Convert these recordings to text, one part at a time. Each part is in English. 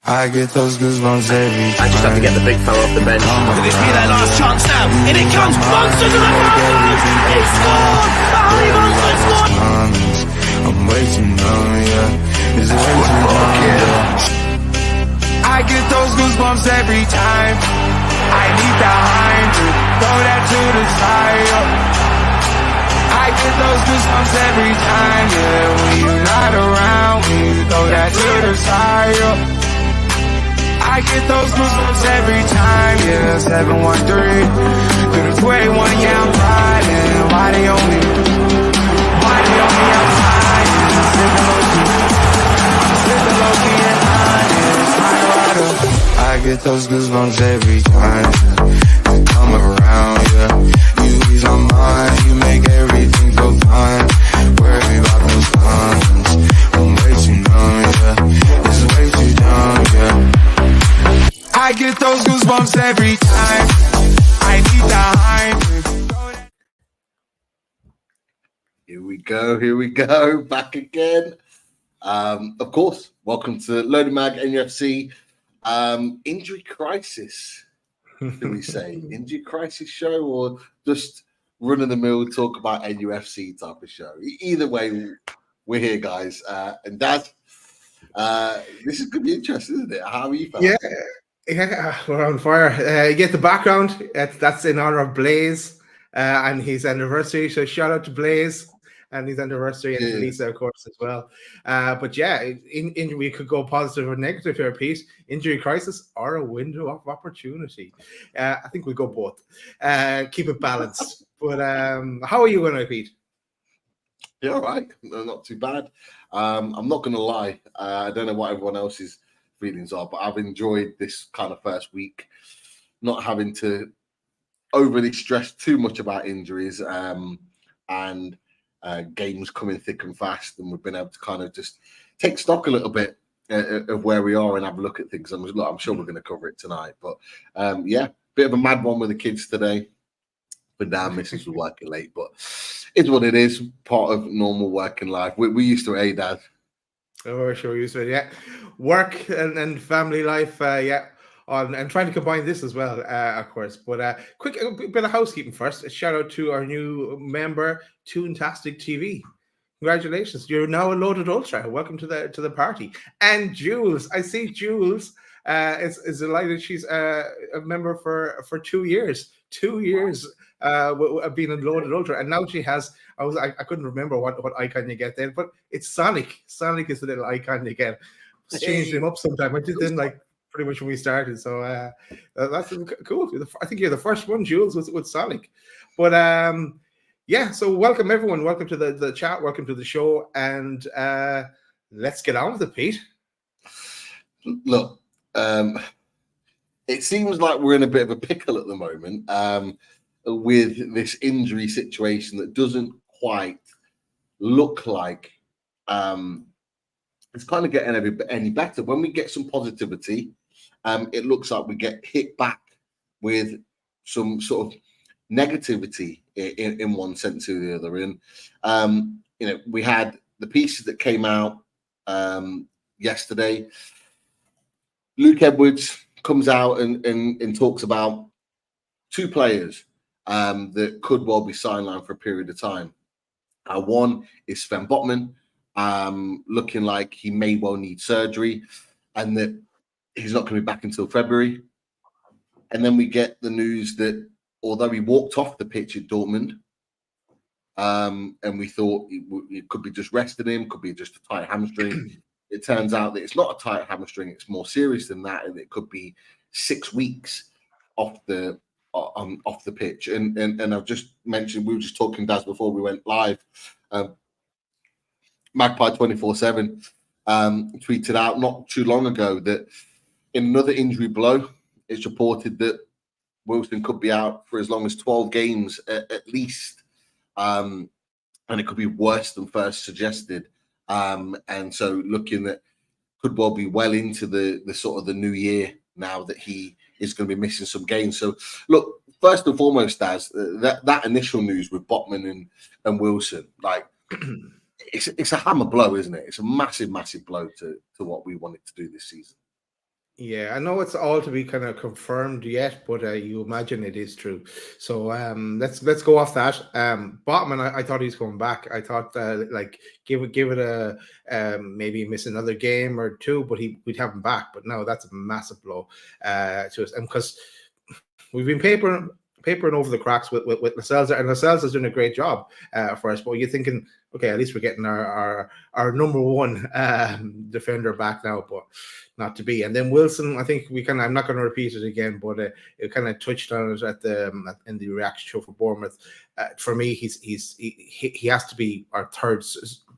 I get those goosebumps every time. I just have to get the big fella off the bench. Could this be their last chance now? In it comes, Monster to the front! He scored! Harry Monster scored! I'm way too numb, yeah. It's way too numb, yeah. I get those goosebumps every time. I need that line to throw that to the side, yeah. I get those goosebumps every time, yeah. When you're not around, when you throw that to the side, yeah. I get those goosebumps every time, yeah. 713 through the 21, yeah, I'm riding. Why they on me? Why they on me? I'm riding. I'm sipping low key and hiding. Spider rider. I get those goosebumps every time you come around, yeah. You ease my mind, you make everything feel fine. Worry about those times. I'm way too numb, yeah. It's way too dumb, yeah. I get those goosebumps every time. I need the hype. Here we go, back again. Of course, welcome to Loading Mag NUFC injury crisis. Do we say injury crisis show or just run of the mill talk about NUFC type of show? Either way, we're here, guys. And Dad, this is gonna be interesting, isn't it? How are you, fellas? Yeah, we're on fire. You get the background. That's in honor of Blaze and his anniversary. So shout out to Blaze and his anniversary, and to Lisa, of course, as well. But yeah, we could go positive or negative here, Pete. Injury crisis or a window of opportunity. I think we'll go both. Keep it balanced. But how are you going, Pete? Yeah, all right. No, not too bad. I'm not going to lie. I don't know what everyone else's feelings are, but I've enjoyed this kind of first week, not having to overly stress too much about injuries and games coming thick and fast, and we've been able to kind of just take stock a little bit of where we are and have a look at things. I'm sure we're going to cover it tonight, but yeah, bit of a mad one with the kids today. But now missus was working late, but it's what it is, part of normal working life. We used to it, Dad. Oh, sure, you said, yeah. Work and family life, yeah, and trying to combine this as well, of course. But quick bit of housekeeping first. A shout out to our new member, Toontastic TV. Congratulations, you're now a loaded ultra. Welcome to the party. And Jules, I see Jules is delighted she's a member for 2 years. 2 years of being a loaded ultra, and now she has. I couldn't remember what icon you get then, but it's Sonic. Sonic is the little icon you get. Changed him up sometime. I just didn't like pretty much when we started. So that's cool. I think you're the first one, Jules, with Sonic. But yeah, so welcome everyone. Welcome to the chat. Welcome to the show. And let's get on with it, Pete. Look, it seems like we're in a bit of a pickle at the moment with this injury situation that doesn't quite look like it's kind of getting any better. When we get some positivity, it looks like we get hit back with some sort of negativity in one sense or the other. And we had the pieces that came out yesterday. Luke Edwards comes out and talks about two players that could well be sidelined for a period of time. One is Sven Botman, looking like he may well need surgery and that he's not going to be back until February. And then we get the news that although he walked off the pitch at Dortmund, and we thought it could be just resting him, could be just a tight hamstring. It turns out that it's not a tight hamstring, it's more serious than that, and it could be 6 weeks off the pitch. And I've just mentioned, we were just talking, Daz, before we went live. Magpie 24/7 tweeted out not too long ago that in another injury blow, it's reported that Wilson could be out for as long as 12 games at least, and it could be worse than first suggested. And so looking at could well be well into the sort of the new year now that he is going to be missing some games. So look, first and foremost, Daz, that initial news with Botman and Wilson, like it's a hammer blow, isn't it? It's a massive blow to what we wanted to do this season. Yeah, I know it's all to be kind of confirmed yet, but you imagine it is true. So let's go off that. Botman, I thought he's coming back. I thought like give it a maybe miss another game or two, but we'd have him back. But no, that's a massive blow to us, and because we've been papering over the cracks with Lascelles, and Lascelles is doing a great job for us. But you're thinking, okay, at least we're getting our number one defender back now, but not to be. And then Wilson, I think I'm not going to repeat it again, but it kind of touched on it in the reaction show for Bournemouth. For me, he has to be our third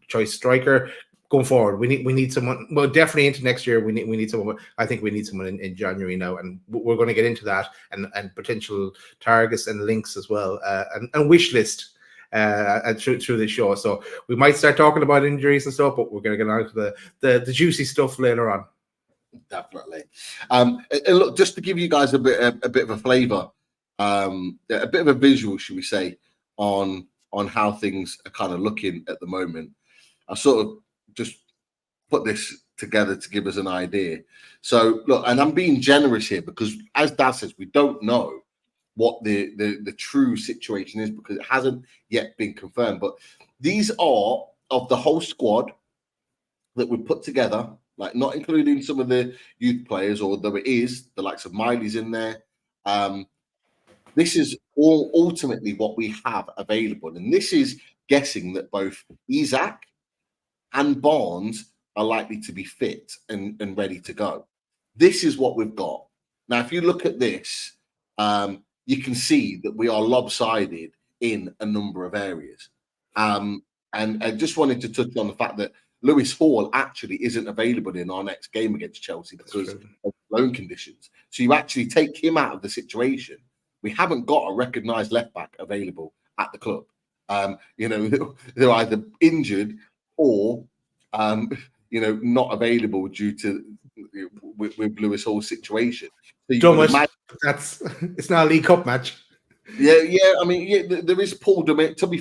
choice striker going forward. We need someone. Well, definitely into next year. We need someone. I think we need someone in January now, and we're going to get into that and potential targets and links as well, and wish list through the show. So we might start talking about injuries and stuff, but we're going to get on to the juicy stuff later on. Definitely. And look, just to give you guys a bit of a flavour, a bit of a visual, should we say, on how things are kind of looking at the moment. I sort of just put this together to give us an idea. So look, and I'm being generous here because, as Dad says, we don't know what the true situation is because it hasn't yet been confirmed. But these are of the whole squad that we put together, like not including some of the youth players, although it is the likes of Miley's in there. This is all ultimately what we have available, and this is guessing that both Isak and Barnes are likely to be fit and ready to go. This is what we've got. Now, if you look at this, you can see that we are lopsided in a number of areas. And I just wanted to touch on the fact that Lewis Hall actually isn't available in our next game against Chelsea because of loan conditions. So you actually take him out of the situation. We haven't got a recognised left back available at the club. They're either injured or not available due to with Lewis Hall's situation. So it's not a League Cup match. Yeah. I mean, there is Paul Dummett. To be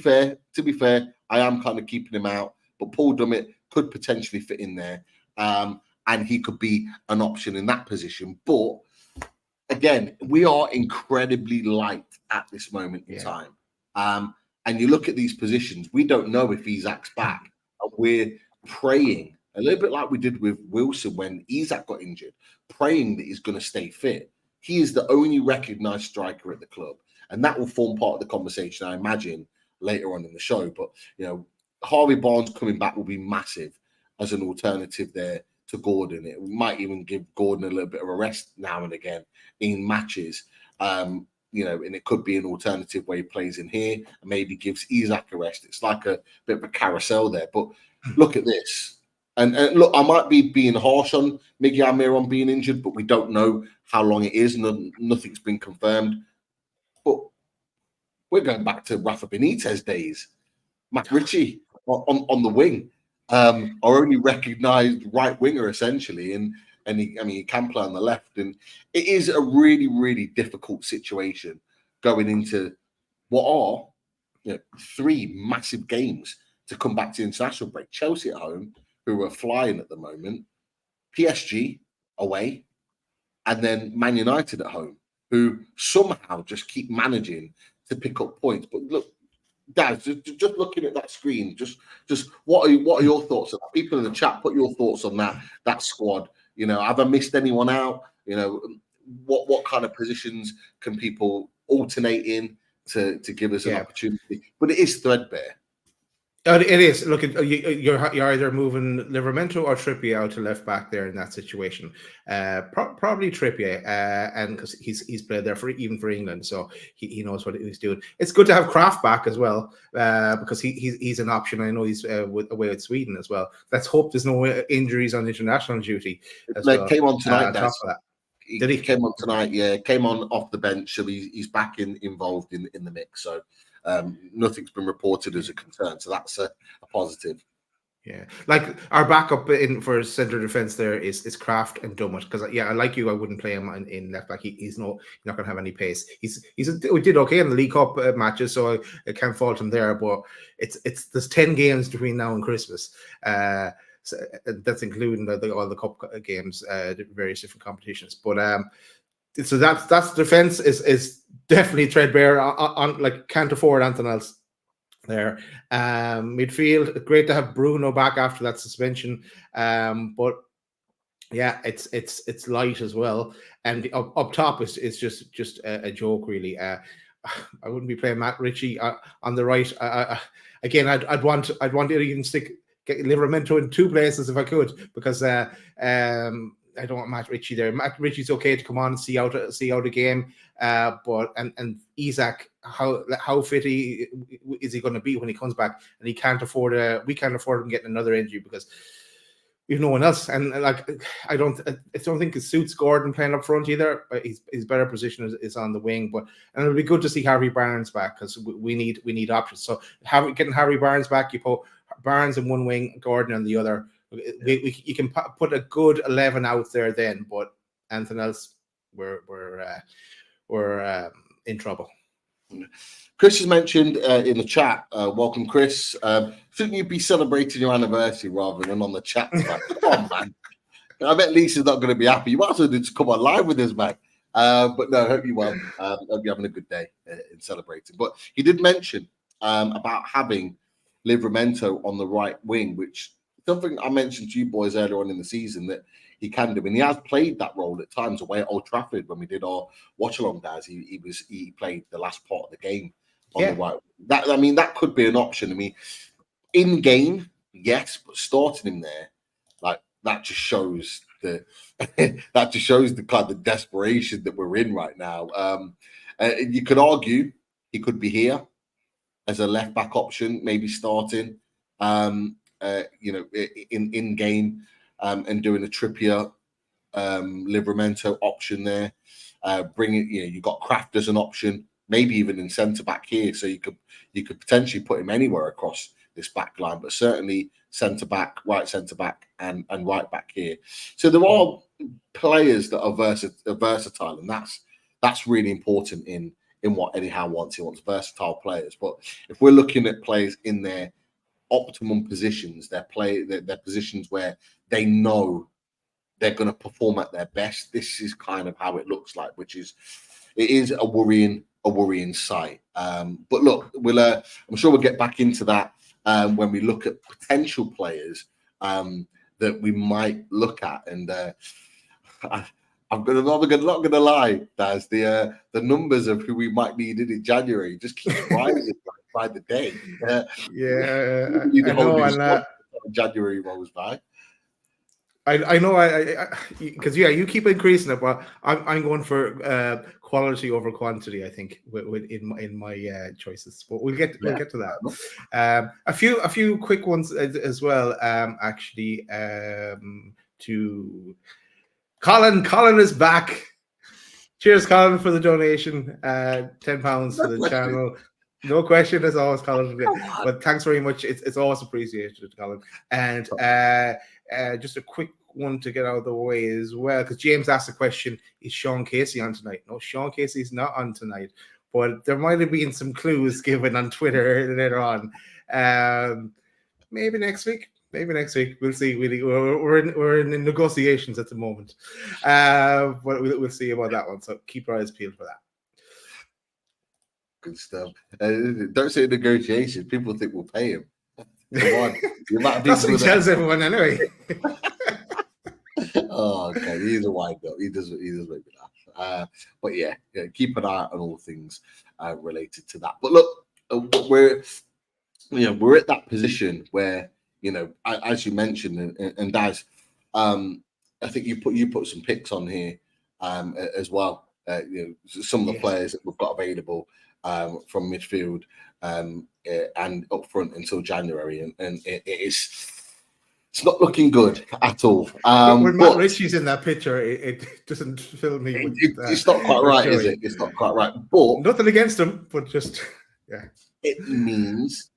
fair, I am kind of keeping him out, but Paul Dummett could potentially fit in there, and he could be an option in that position. But again, we are incredibly light at this moment in time. And you look at these positions, we don't know if Isak's back. And we're praying, a little bit like we did with Wilson when Isak got injured, praying that he's going to stay fit. He is the only recognised striker at the club. And that will form part of the conversation, I imagine, later on in the show. But, Harvey Barnes coming back will be massive as an alternative there to Gordon. It might even give Gordon a little bit of a rest now and again in matches. And it could be an alternative where he plays in here and maybe gives Isak a rest. It's like a bit of a carousel there. But look at this. And look, I might be being harsh on Miguel Almiron being injured, but we don't know how long it is. Nothing's been confirmed. But we're going back to Rafa Benitez days. Matt Ritchie on the wing. Our only recognised right winger, essentially. And he can play on the left. And it is a really, really difficult situation going into what are 3 massive games to come back to the international break. Chelsea at home, who are flying at the moment, PSG away, and then Man United at home, who somehow just keep managing to pick up points. But look, Dad, just looking at that screen, just what are your thoughts on that? People in the chat, put your thoughts on that squad. Have I missed anyone out? What kind of positions can people alternate in to give us an opportunity? But it is threadbare. It is. Look, you're either moving Livramento or Trippier out to left back there in that situation. Probably Trippier, and because he's played there for England, so he knows what he's doing. It's good to have Kraft back as well, because he's an option. I know he's away with Sweden as well. Let's hope there's no injuries on international duty. Came on tonight. Did he? Came on tonight? Yeah, came on off the bench, so he's back involved in the mix. So. Nothing's been reported as a concern, so that's a positive. Yeah, like our backup in for centre defence there is Kraft and Dummett, because I wouldn't play him in left back. He's not going to have any pace. We did okay in the League Cup matches, so I can't fault him there. But it's there's 10 games between now and Christmas, that's including all the cup games, various different competitions. But so that's defense is definitely threadbare. On like can't afford anything else there. Midfield, great to have Bruno back after that suspension. But yeah, it's light as well, and up top is just a joke really. I wouldn't be playing Matt Ritchie on the right. Again, I'd want to even get Livramento in two places if I could, because I don't want Matt Ritchie there. Matt Ritchie's okay to come on and see out a game, but and Isak, how fit is he going to be when he comes back? And we can't afford him getting another injury, because we've no one else. And like I don't think it suits Gordon playing up front either. His better position is on the wing. But and it'll be good to see Harvey Barnes back, because we need options. So getting Harvey Barnes back, you put Barnes in one wing, Gordon on the other. You can put a good 11 out there then, but anything else, we're in trouble. Chris has mentioned in the chat, welcome Chris. Shouldn't you be celebrating your anniversary rather than on the chat? Like, come on, man. I bet Lisa's not going to be happy. You might as well just come on live with us, man. But no, hope you're well. Hope you're having a good day in celebrating. But he did mention about having Livramento on the right wing, which something I mentioned to you boys earlier on in the season that he can do, and he has played that role at times away at Old Trafford when we did our watch along guys. He played the last part of the game on the right. That could be an option. I mean, in game, yes, but starting him there, like that just shows the kind of desperation that we're in right now. You could argue he could be here as a left back option, maybe starting. In game and doing a Trippier Livramento option there. You got Kraft as an option, maybe even in centre back here. So you could potentially put him anywhere across this back line, but certainly centre back, right centre back, and right back here. So there are players that are versatile, and that's really important in what Eddie Howe wants. He wants versatile players. But if we're looking at players in their optimum positions, their positions where they know they're going to perform at their best, this is kind of how it looks like, it is a worrying sight. But look, I'm sure we'll get back into that when we look at potential players that we might look at. And I'm not going to lie, Daz, the numbers of who we might need in January just keeps rising by the day. I know, and January rolls by. I know, because you keep increasing it, but I'm going for quality over quantity. I think in my choices, but we'll get to that. A few quick ones as well. Actually, to Colin. Colin is back. Cheers, Colin, for the donation. £10 to the channel. No question, as always, Colin. But thanks very much. It's always appreciated, Colin. And just a quick one to get out of the way as well, because James asked the question: is Sean Casey on tonight? No, Sean Casey's not on tonight. But there might have been some clues given on Twitter later on. Maybe next week. We'll see. We're in negotiations at the moment. But we'll see about that one. So keep your eyes peeled for that. Good stuff. Don't say negotiations. People think we'll pay him. Come on. That's what he tells everyone anyway. Oh, okay. He's a wide girl. He does make me laugh. But yeah, keep an eye on all things related to that. But look, we're at that position where, as you mentioned, and Daz, I think you put some picks on here as well. Some of the players that we've got available from midfield and up front until January, and it's not looking good at all. When Matt Ritchie's in that picture, it doesn't fill me with it's not quite right, is it? It's not quite right. But nothing against him, but just it means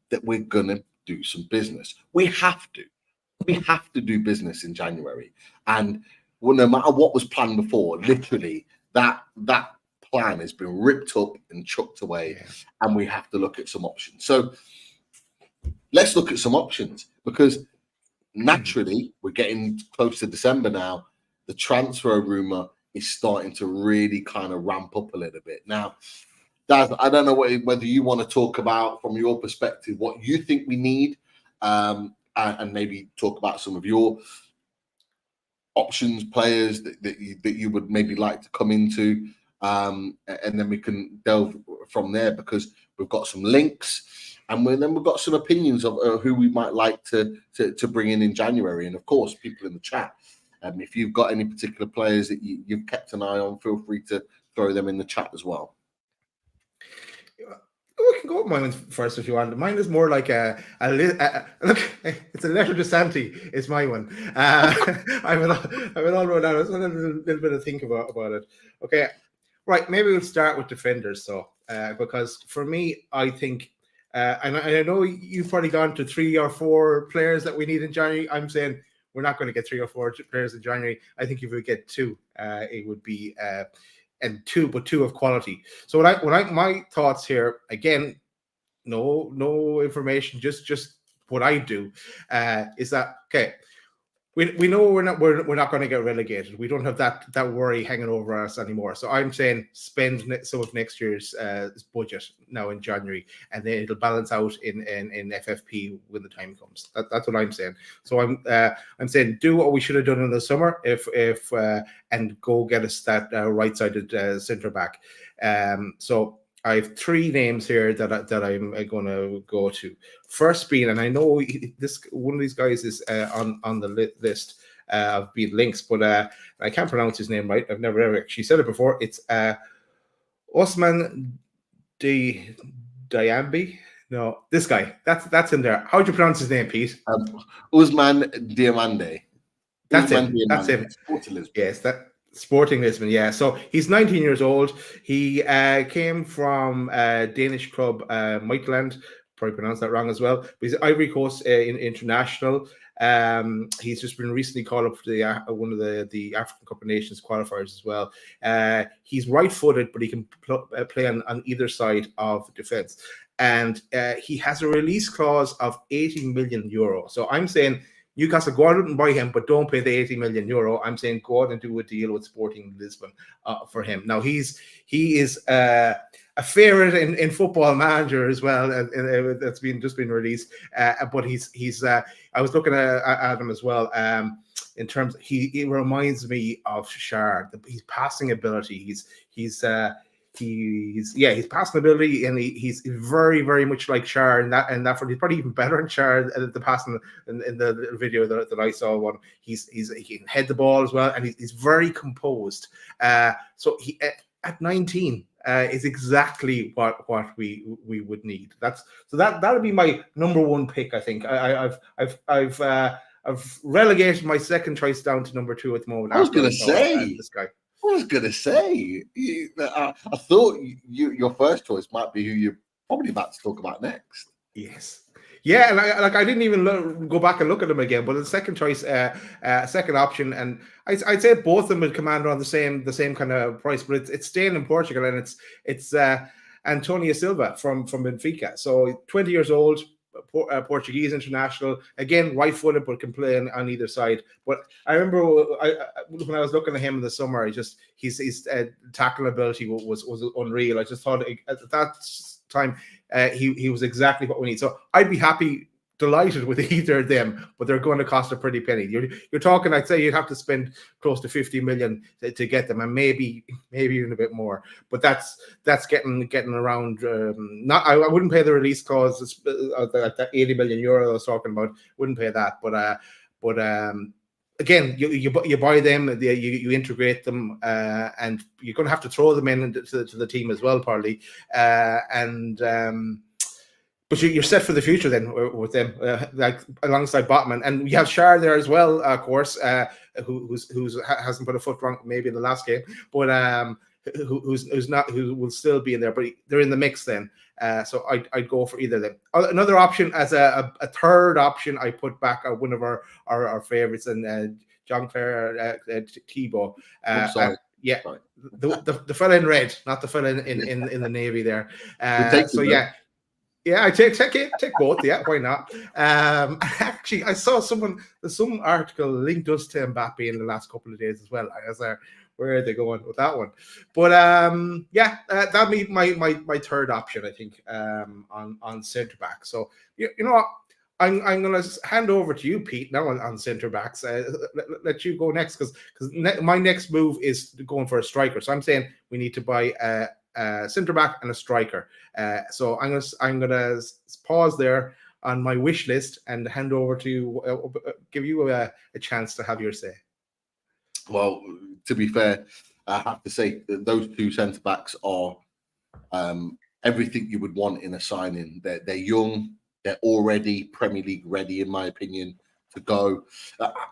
that we're gonna do some business. We have to do business in January, and no matter what was planned before, literally that plan has been ripped up and chucked away, and we have to look at some options. So let's look at some options, because naturally, we're getting close to December now. The transfer rumor is starting to really kind of ramp up a little bit. Now, Daz, I don't know whether you want to talk about, from your perspective, what you think we need, and maybe talk about some of your options, players that you would maybe like to come into, and then we can delve from there, because we've got some links, and then we've got some opinions of who we might like to bring in January, and of course, people in the chat. If you've got any particular players that you've kept an eye on, feel free to throw them in the chat as well. We can go with mine first if you want. Mine is more like look. It's a letter to Santi. It's my one. I've been all wrote down. I was a little bit of think about it. Okay, right. Maybe we'll start with defenders. So because for me, I think, and I know you've probably gone to 3 or 4 players that we need in January. I'm saying we're not going to get 3 or 4 players in January. I think if we get 2, it would be. And 2 of quality. So my thoughts here, again, no information, just what I do, is that okay? We know we're not going to get relegated. We don't have that worry hanging over us anymore. So I'm saying spend some of next year's budget now in January, and then it'll balance out in FFP when the time comes. That's what I'm saying. So I'm saying do what we should have done in the summer, if and go get us that right-sided centre back. So I have 3 names here that I'm going to go to. First being, and I know one of these guys is on the list of being links, but I can't pronounce his name right. I've never ever actually said it before. It's Osman Diambi. No, this guy. That's in there. How would you pronounce his name, Pete? Usman Diamande. That's him. That's him. Yes, that. Sporting Lisbon, yeah. So he's 19 years old. He came from Danish club Midfield. Probably pronounced that wrong as well. But he's Ivory Coast international. He's just been recently called up for one of the African Cup of Nations qualifiers as well. He's right-footed, but he can play on either side of the defence. And he has a release clause of 80 million euro. So I'm saying Newcastle, go out and buy him, but don't pay the 80 million euro. I'm saying go out and do a deal with Sporting Lisbon for him. Now he is a favorite in Football Manager as well. That's just been released. But he's I was looking at him as well. In terms, he reminds me of Shard. His passing ability. He's passing ability, and he's very, very much like Shar, and that he's probably even better than Shar at the passing in the video that I saw. One, he can head the ball as well, and he's very composed. So he at 19 is exactly what we would need. That'll be my number 1 pick. I think I've relegated my second choice down to number 2 at the moment. I was going to say this guy. I thought your first choice might be who you're probably about to talk about next. Yes. Yeah, and I didn't even go back and look at them again. But the second choice, second option, and I'd say both of them would command around the same kind of price. But it's staying in Portugal, and it's Antonio Silva from Benfica. So 20 years old. Portuguese international, again right-footed, but can play on either side. But I remember when I was looking at him in the summer, his tackling ability was unreal. I just thought at that time he was exactly what we need. So I'd be delighted with either of them, but they're going to cost a pretty penny. You're talking, I'd say you'd have to spend close to 50 million to get them, and maybe even a bit more. But that's getting around. I wouldn't pay the release clause, that 80 million euro I was talking about. Wouldn't pay that, but again, you buy them, you integrate them, and you're going to have to throw them to the team as well, partly, but you're set for the future then with them, like alongside Botman, and you have Shar there as well, of course, who hasn't put a foot wrong maybe in the last game, but who will still be in there, but they're in the mix then. So I'd go for either of them. Another option as a third option, I put back one of our favorites, and John Clare Thibault. Yeah, sorry. The fella in red, not the fella in the navy there. So yeah. Yeah, I take both. Yeah, why not? Actually, I saw some article linked us to Mbappe in the last couple of days as well. I was there. Where are they going with that one? But that'd be my third option, I think, on centre back. So you know what? I'm going to hand over to you, Pete, now on centre backs. Let you go next because my next move is going for a striker. So I'm saying we need to buy a centre back and a striker. So I'm gonna pause there on my wish list and hand over to you, give you a chance to have your say. Well, to be fair, I have to say that those two centre backs are everything you would want in a signing. They're young. They're already Premier League ready, in my opinion, to go.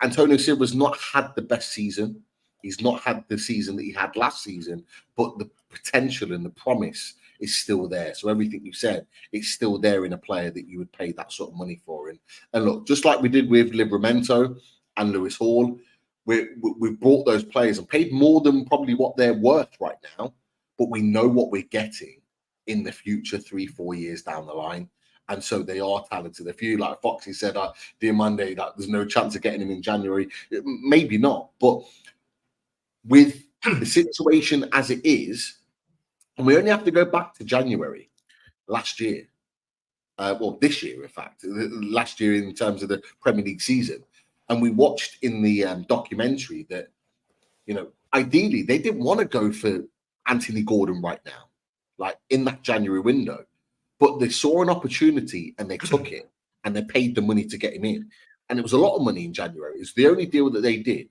Antonio Silva's not had the best season. He's not had the season that he had last season, but the potential and the promise is still there. So everything you said, it's still there in a player that you would pay that sort of money for. And look, just like we did with Livramento and Lewis Hall, we've brought those players and paid more than probably what they're worth right now, but we know what we're getting in the future, 3-4 years down the line. And so they are talented. If you, like Foxy said, dear Monday, that there's no chance of getting him in January, maybe not. But with the situation as it is, and we only have to go back to January last year. This year, in fact, last year in terms of the Premier League season. And we watched in the documentary that, ideally they didn't want to go for Anthony Gordon right now, like in that January window. But they saw an opportunity and they took it and they paid the money to get him in. And it was a lot of money in January. It's the only deal that they did.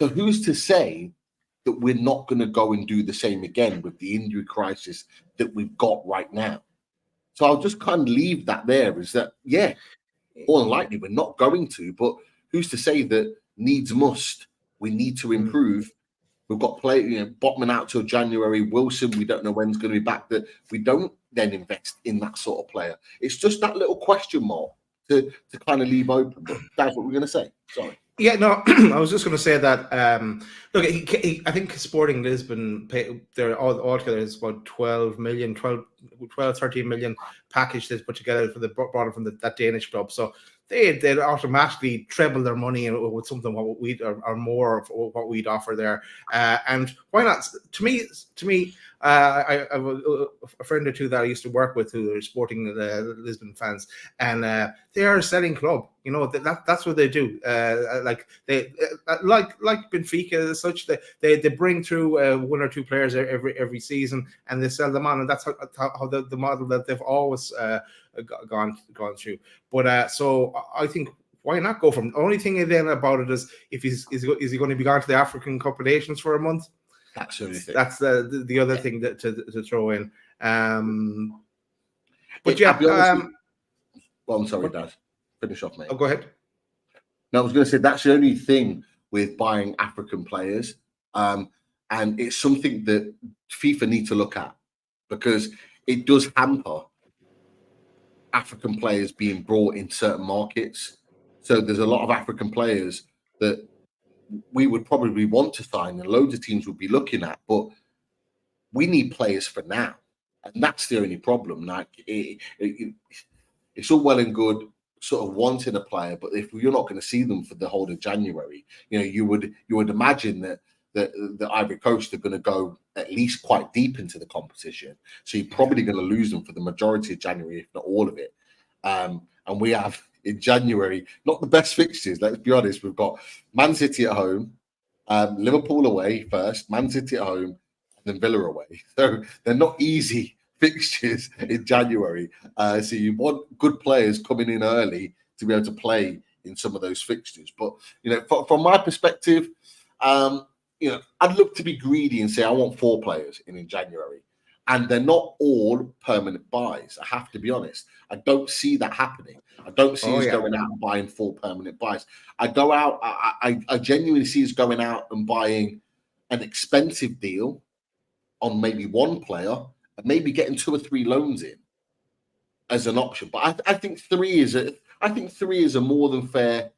So who's to say that we're not going to go and do the same again with the injury crisis that we've got right now? So I'll just kind of leave that there, is that, yeah, more than likely we're not going to, but who's to say that needs must, we need to improve. We've got play, bottoming out till January. Wilson, we don't know when he's going to be back, that we don't then invest in that sort of player. It's just that little question mark to kind of leave open, but that's what we're going to say. Sorry. Yeah, no, I was just going to say that. Look, I think Sporting Lisbon, they're all together is about 12, 13 million package that's put together for brought from that Danish club. So they'd automatically treble their money with something what we'd or more of what we'd offer there. And why not? To me, I have a friend or two that I used to work with who are Sporting Lisbon fans, and they are a selling club. That's what they do. Like Benfica as such, they bring through one or two players every season, and they sell them on, and that's how the model that they've always gone through. But so I think, why not go from? The only thing then about it is, if is he going to be gone to the African Cup of Nations for a month? That's the only thing. That's the other thing to throw in. But well, I'm sorry, Dad. Finish off, mate. Oh, go ahead. No, I was going to say that's the only thing with buying African players, and it's something that FIFA need to look at, because it does hamper African players being brought in certain markets. So there's a lot of African players that we would probably want to sign, and loads of teams would be looking at, but we need players for now, and that's the only problem. Like it's all well and good sort of wanting a player, but if you're not going to see them for the whole of January, you would imagine that the Ivory Coast are going to go at least quite deep into the competition. So you're probably going to lose them for the majority of January, if not all of it. And we have in January not the best fixtures. Let's be honest. We've got Man City at home, Liverpool away first, Man City at home, and then Villa away. So they're not easy fixtures in January. So you want good players coming in early to be able to play in some of those fixtures. But from my perspective, I'd look to be greedy and say I want 4 players in January, and they're not all permanent buys. I have to be honest. I don't see that happening. I don't see us going out and buying 4 permanent buys. I genuinely see us going out and buying an expensive deal on maybe 1 player, and maybe getting 2 or 3 loans in as an option. But I think 3 is a more than fair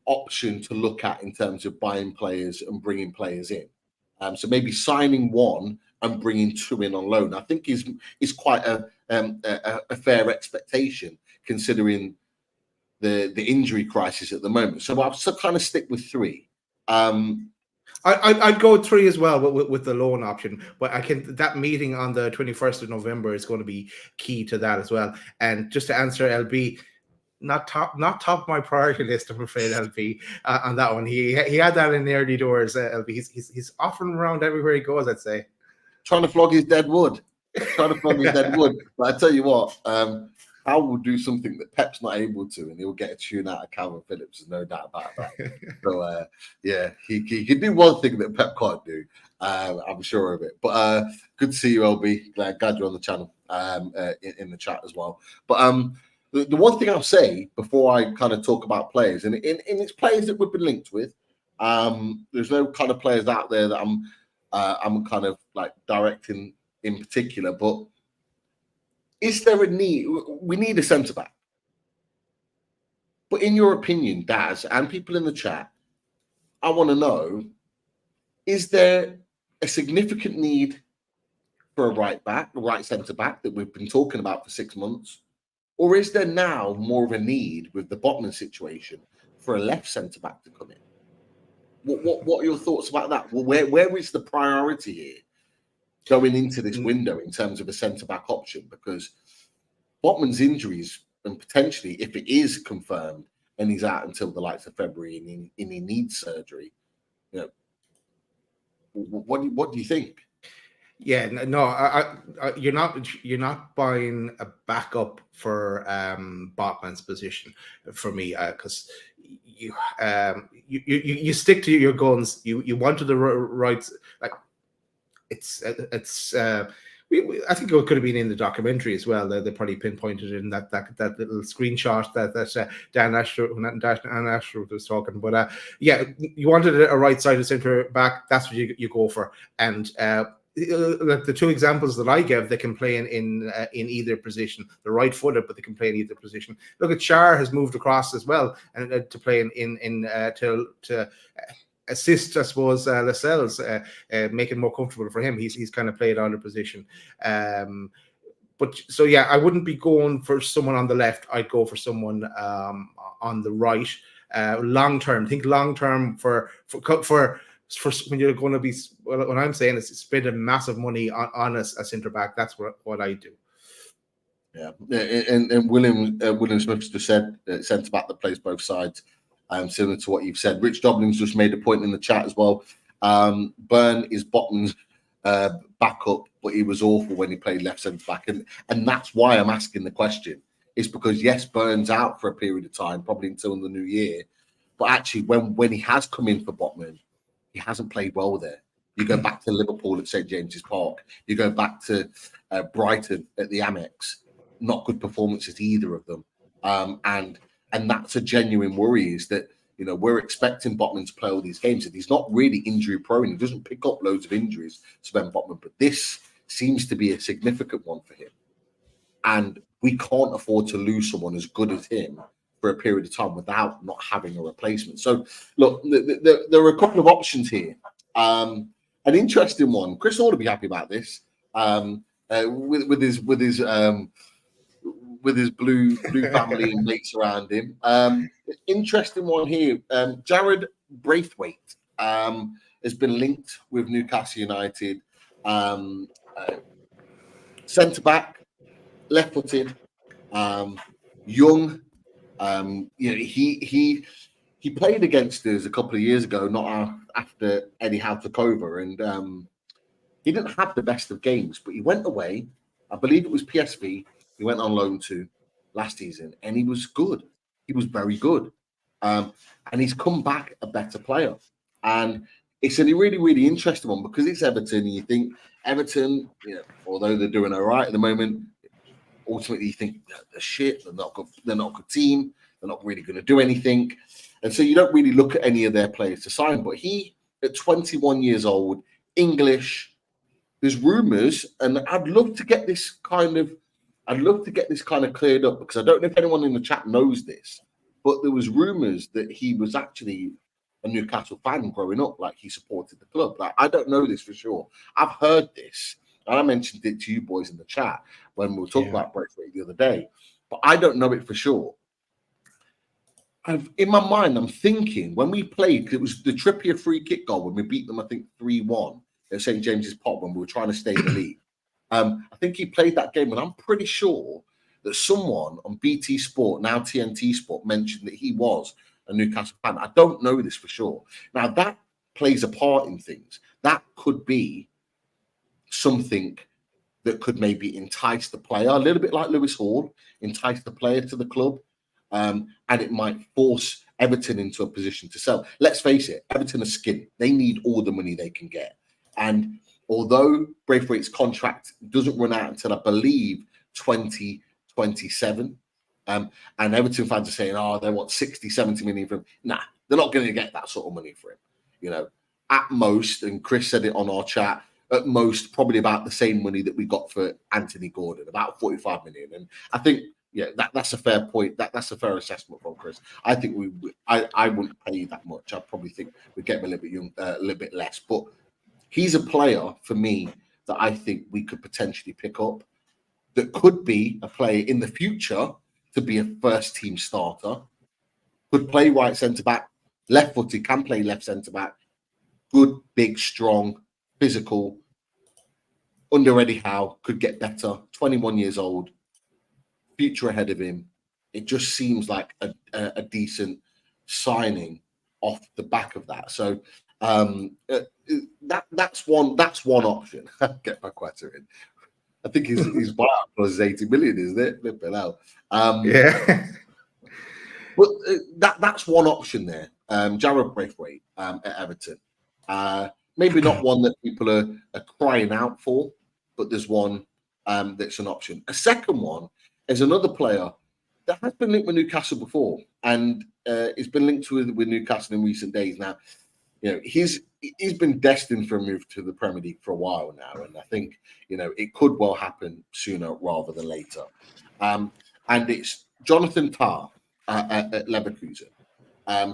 option to look at in terms of buying players and bringing players in. So maybe signing one and bringing two in on loan, I think is quite a fair expectation considering the injury crisis at the moment. So I'll kind of stick with three. I'd go 3 as well with the loan option, but that meeting on the 21st of November is going to be key to that as well. And just to answer LB, not top of my priority list, I'm afraid, LB, on that one. He had that in the early doors. LB, he's offering around everywhere he goes, I'd say. Trying to flog his dead wood. But I tell you what, Al will do something that Pep's not able to, and he'll get a tune out of Calvin Phillips. There's no doubt about that. So yeah, he can do one thing that Pep can't do. I'm sure of it. But good to see you, LB. Glad you're on the channel, in the chat as well. But the one thing I'll say before I kind of talk about players, and it's players that we've been linked with. There's no kind of players out there that I'm kind of like directing in particular, but is there a need? We need a centre back. But in your opinion, Daz, and people in the chat, I want to know, is there a significant need for a right back, a right centre back that we've been talking about for 6 months? Or is there now more of a need with the Botman situation for a left centre back to come in? What are your thoughts about that? Well, where is the priority here going into this window in terms of a centre back option? Because Botman's injuries, and potentially if it is confirmed and he's out until the likes of February and he needs surgery, you know, what do you think? Yeah, no, you're not buying a backup for Botman's position for me, because you stick to your guns. You wanted the right, like it's I think it could have been in the documentary as well. They probably pinpointed in that little screenshot that Dan Ashworth was talking. But yeah, you wanted a right-sided centre back. That's what you go for. And the two examples that I give, they can play in either position. They're right-footed, but they can play in either position. Look at Char has moved across as well, and to play to assist, I suppose, Lascelles, make it more comfortable for him. He's kind of played out of position. But so yeah, I wouldn't be going for someone on the left. I'd go for someone on the right. Long term, think long term for when you're going to be. Well, what I'm saying is spending massive money on a centre back. That's what I do. Yeah, and William Smith just said centre back that plays both sides. Similar to what you've said. Rich Doblin's just made a point in the chat as well. Byrne is Botman's backup, but he was awful when he played left centre back, and that's why I'm asking the question. It's because yes, Byrne's out for a period of time, probably until the new year, but actually when he has come in for Botman, he hasn't played well there. You go back to Liverpool at St James's Park. You go back to Brighton at the Amex. Not good performances, either of them, and that's a genuine worry, is that, you know, we're expecting Botman to play all these games, and he's not really injury prone. He doesn't pick up loads of injuries, Sven Botman, but this seems to be a significant one for him. And we can't afford to lose someone as good as him for a period of time without not having a replacement. So, look, there are a couple of options here. An interesting one. Chris ought to be happy about this. With his blue family and mates around him. Interesting one here. Jared Braithwaite has been linked with Newcastle United. Centre back, left-footed, young. You know, he played against us a couple of years ago, not after Eddie Howe took over, and he didn't have the best of games, but he went away. I believe it was PSV. He went on loan to last season, and he was good. He was very good. And he's come back a better player. And it's a really, really interesting one because it's Everton, and you think Everton, you know, although they're doing all right at the moment, ultimately you think they're shit, they're not good, they're not a good team, they're not really going to do anything. And so you don't really look at any of their players to sign. But he, at 21 years old, English, there's rumours, and I'd love to get this kind of cleared up, because I don't know if anyone in the chat knows this, but there was rumours that he was actually a Newcastle fan growing up, like he supported the club. Like, I don't know this for sure. I've heard this, and I mentioned it to you boys in the chat when we were talking about Braithwaite the other day, but I don't know it for sure. In my mind, I'm thinking when we played, it was the Trippier free kick goal when we beat them, I think 3-1 at St. James's Park when we were trying to stay in the league. I think he played that game, and I'm pretty sure that someone on BT Sport, now TNT Sport, mentioned that he was a Newcastle fan. I don't know this for sure. Now, that plays a part in things. That could be something that could maybe entice the player, a little bit like Lewis Hall, entice the player to the club. And it might force Everton into a position to sell. Let's face it, Everton are skint. They need all the money they can get. And although Braithwaite's contract doesn't run out until, I believe, 2027, and Everton fans are saying, oh, they want 60, 70 million from him. Nah, they're not going to get that sort of money for him. You know, at most, and Chris said it on our chat, at most, probably about the same money that we got for Anthony Gordon, about 45 million. And I think, yeah, that's a fair point. That's a fair assessment from Chris. I think I wouldn't pay that much. I probably think we'd get him a little bit less. But he's a player for me that I think we could potentially pick up. That could be a player in the future to be a first team starter. Could play right centre back, left footed, can play left centre back. Good, big, strong, physical. Under Eddie Howe, could get better. 21 years old. Future ahead of him. It just seems like a decent signing off the back of that. So that's one option. Get my quota in. I think his buyout plus is 80 million, isn't it? Yeah. But that's one option there. Jarrod Braithwaite at Everton. Maybe not one that people are crying out for, but there's one that's an option. A second one is another player that has been linked with Newcastle before, and it's been linked with Newcastle in recent days. Now, you know, he's been destined for a move to the Premier League for a while now, and I think, you know, it could well happen sooner rather than later. And it's Jonathan Tah at Leverkusen.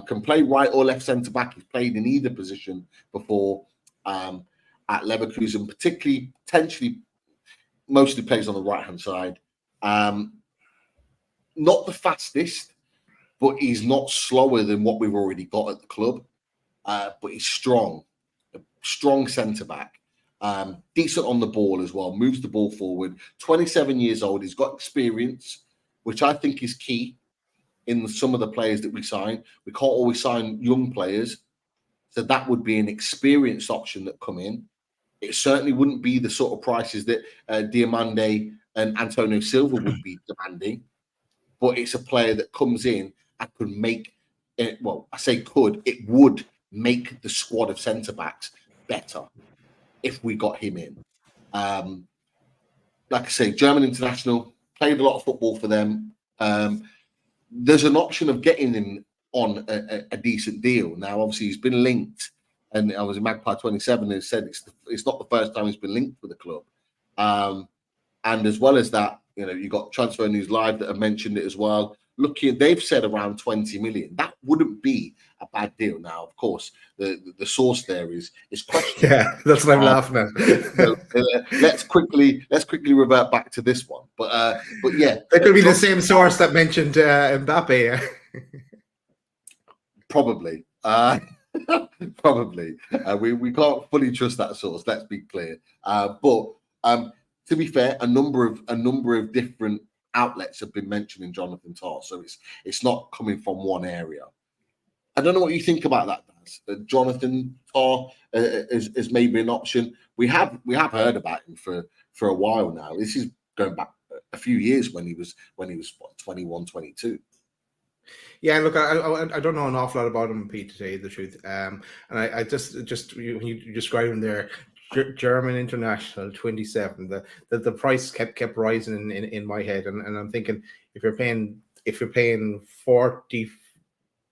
Can play right or left centre back. He's played in either position before at Leverkusen, potentially, mostly plays on the right hand side. Not the fastest, but he's not slower than what we've already got at the club. But he's strong, a strong centre back, decent on the ball as well, moves the ball forward. 27 years old, he's got experience, which I think is key in some of the players that we sign. We can't always sign young players, so that would be an experienced option that come in. It certainly wouldn't be the sort of prices that Diamande and Antonio Silva would be demanding, but it's a player that comes in and could make it. Well, I say could, it would make the squad of centre backs better if we got him in. Like I say, German international, played a lot of football for them. There's an option of getting him on a decent deal. Now, obviously, he's been linked, and I was in Magpie 27 and said it's not the first time he's been linked with the club. And as well as that, you know, you got Transfer News Live that have mentioned it as well. They've said around 20 million. That wouldn't be a bad deal. Now, of course, the source there is questionable. Yeah, that's what I'm laughing at. So, let's quickly revert back to this one. But yeah, it could be the same source that mentioned Mbappe. Probably. Probably. We can't fully trust that source. Let's be clear. But to be fair, a number of different outlets have been mentioning Jonathan Tah, so it's not coming from one area. I don't know what you think about that, Daz. Jonathan Tah is maybe an option. We have heard about him for a while now. This is going back a few years when he was what, 21, 22. Yeah, look, I don't know an awful lot about him, Pete, to tell you the truth. And I just when you describe him there, German international, 27. The price kept rising in my head, and I'm thinking if you're paying 40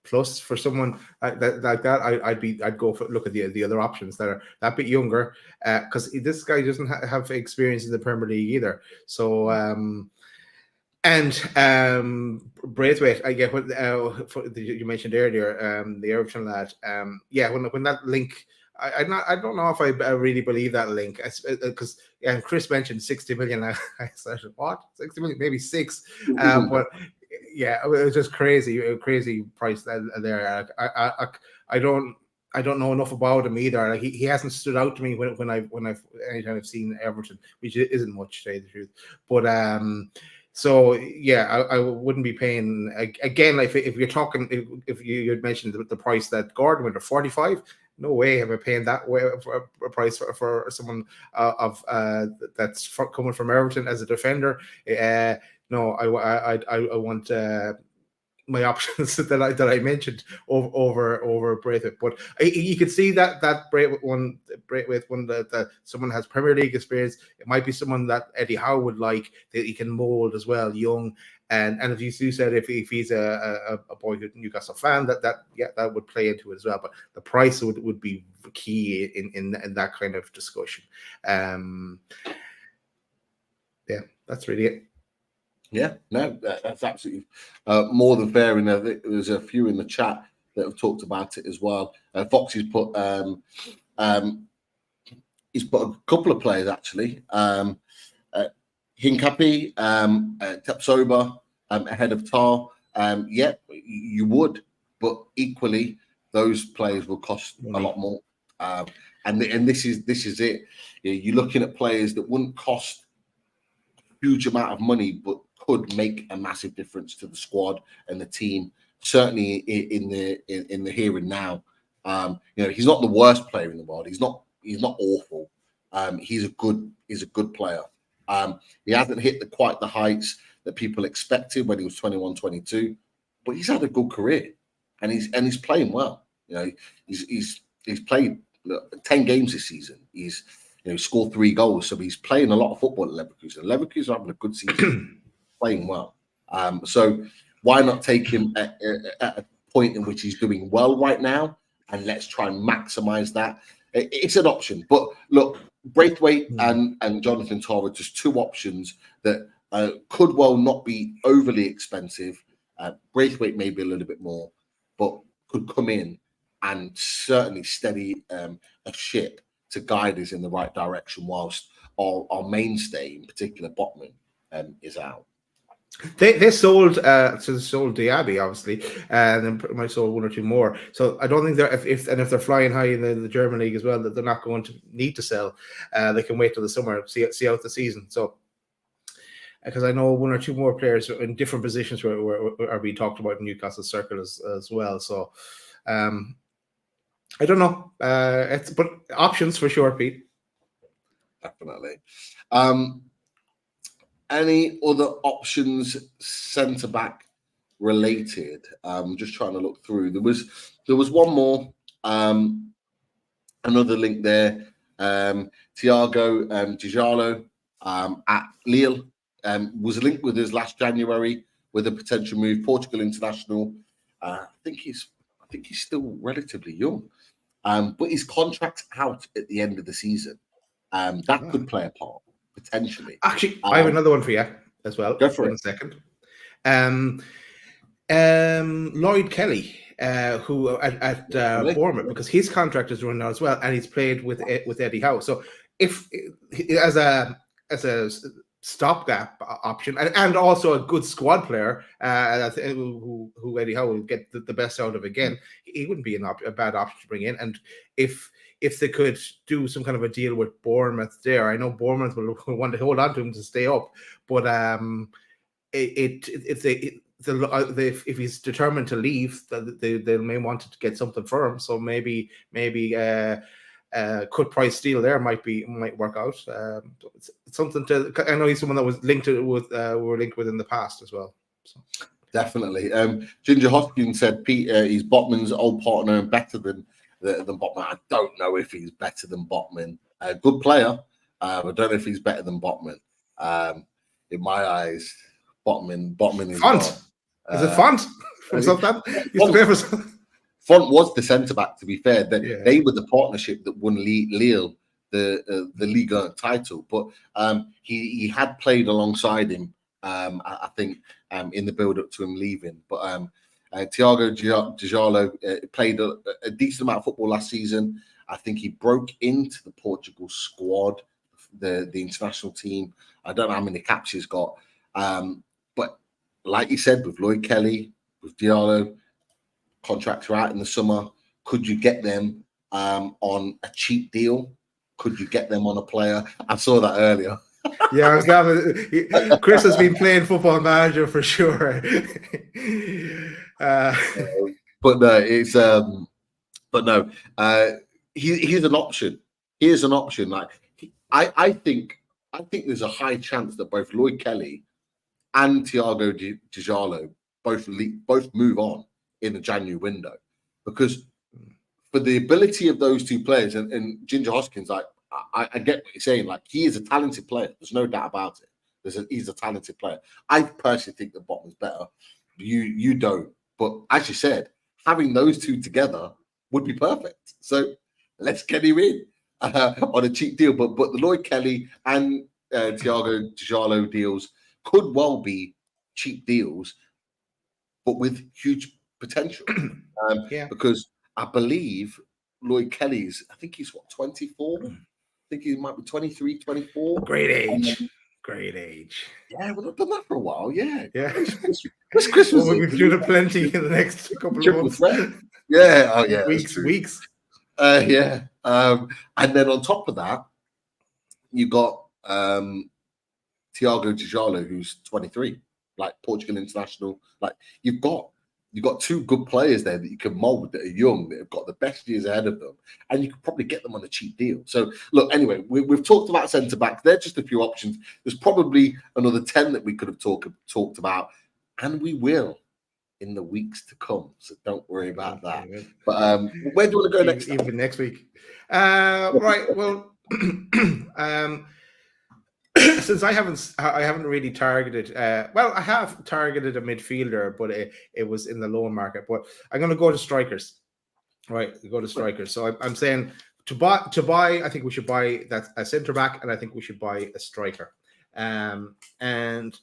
plus for someone like that, I'd go for look at the other options that are that bit younger, because this guy doesn't have experience in the Premier League either. So And Braithwaite, I get what you mentioned earlier, the Everton lad. Yeah, when that link, I don't know if I really believe that link, because Chris mentioned 60 million. I said, what, 60 million, maybe 6, but yeah, it was just crazy price there. I don't know enough about him either. Like, he hasn't stood out to me when I've anytime I've seen Everton, which isn't much, to tell you the truth. But so yeah, I wouldn't be paying again. Like, if you're talking, if you had mentioned the price that Gordon went to 45, no way am I paying that way for a price for someone of that's coming from Everton as a defender. No, I want my options that I mentioned over Braithwaite. But you could see that Braithwaite one that someone has Premier League experience. It might be someone that Eddie Howe would like, that he can mold as well, young. And as you said, if he's a boyhood Newcastle fan, that would play into it as well. But the price would be key in that kind of discussion. Yeah, that's really it. Yeah, no, that's absolutely more than fair. And I think there's a few in the chat that have talked about it as well. Foxy's put he's put a couple of players actually. Hincapi, Tapsoba ahead of Tar. Yeah, you would, but equally those players will cost a lot more. And this is it. You're looking at players that wouldn't cost a huge amount of money, but could make a massive difference to the squad and the team. Certainly in the here and now. He's not the worst player in the world. He's not awful. He's a good player. He hasn't hit quite the heights that people expected when he was 21, 22, but he's had a good career, and he's playing well. He's played 10 games this season. He's scored 3 goals, so he's playing a lot of football at Leverkusen. Leverkusen are having a good season, playing well. So why not take him at a point in which he's doing well right now, and let's try and maximize that. It's an option, but look, Braithwaite and Jonathan Tah are just 2 options that could well not be overly expensive. Braithwaite may be a little bit more, but could come in and certainly steady a ship to guide us in the right direction, whilst our mainstay, in particular Botman, is out. They sold Diaby, obviously, and then might sold 1 or 2 more. So I don't think they're if they're flying high in the German league as well, that they're not going to need to sell. They can wait till the summer, see out the season. So because I know 1 or 2 more players in different positions are being talked about in Newcastle circle as well. So I don't know. But options for sure, Pete. Definitely. Any other options centre back related? Just trying to look through. There was one more. Another link there. Thiago Dijalo at Lille was linked with us last January with a potential move. Portugal international. I think he's still relatively young, but his contract's out at the end of the season. That could play a part. Potentially. Actually, I have another one for you as well. Go for it. In a second. Lloyd Kelly, who at Bournemouth, because his contract is running out as well, and he's played with Eddie Howe. So if as a stopgap option, and also a good squad player, who Eddie Howe will get the best out of again, he wouldn't be a bad option to bring in. And if they could do some kind of a deal with Bournemouth there, I know Bournemouth will want to hold on to him to stay up, but if he's determined to leave, they may want to get something for him. So maybe cut price deal there might work out. It's something to. I know he's someone that was linked with in the past as well. So. Definitely. Ginger Hoskins said Pete, he's Botman's old partner and better than Botman. I don't know if he's better than Botman. Good player. I don't know if he's better than Botman. In my eyes, Botman is Font. Is it Font from Southampton? Font was the centre back. To be fair, they were the partnership that won Lille the Liga title. But he had played alongside him I think in the build up to him leaving. But Thiago Dijalo played a decent amount of football last season. I think he broke into the Portugal squad, the international team. I don't know how many caps he's got. But like you said, with Lloyd Kelly, with Diallo, contracts are out in the summer. Could you get them on a cheap deal? Could you get them on a player? I saw that earlier. Yeah, I was glad. Chris has been playing Football Manager for sure. But no, it's but no, he's an option. He is an option. Like I think there's a high chance that both Lloyd Kelly and Thiago Dijalo both move on in the January window, because for the ability of those two players and Ginger Hoskins, like I get what you're saying. Like, he is a talented player. There's no doubt about it. He's a talented player. I personally think the bottom is better. You don't. But as you said, having those two together would be perfect. So let's get him in on a cheap deal. But the Lloyd Kelly and Thiago Dijalo deals could well be cheap deals, but with huge potential. Because I believe Lloyd Kelly's, I think he's 24? I think he might be 23, 24. Great age. Yeah, well, I've done that for a while. Yeah. This Christmas. We'll be doing plenty in the next couple of months. Yeah. Oh, yeah. Weeks. Yeah. And then on top of that, you got Thiago Dijalo, who's 23, like Portugal international. Like, you've got two good players there that you can mold, that are young, that have got the best years ahead of them, and you could probably get them on a cheap deal. So, look, anyway, we've talked about centre back. They're just a few options. There's probably another 10 that we could have talked about, and we will in the weeks to come. So don't worry about that. But where do you want to go next? Even next week. Right. Well, since I haven't really targeted. I have targeted a midfielder, but it was in the loan market. But I'm going to go to strikers. Right, go to strikers. So I'm saying to buy. I think we should buy that a centre back, and I think we should buy a striker. And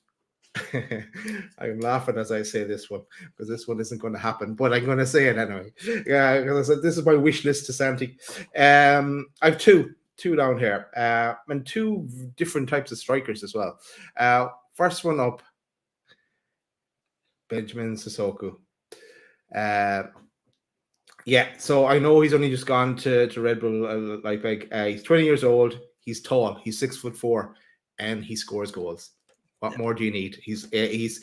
I'm laughing as I say this one, because this one isn't going to happen, but I'm going to say it anyway. Yeah, because I said this is my wish list to Santi. I've two down here, and two different types of strikers as well. First one up, Benjamin Sissoko. So I know he's only just gone to Red Bull Leipzig. He's 20 years old. He's tall. He's 6'4", and he scores goals. What more do you need? He is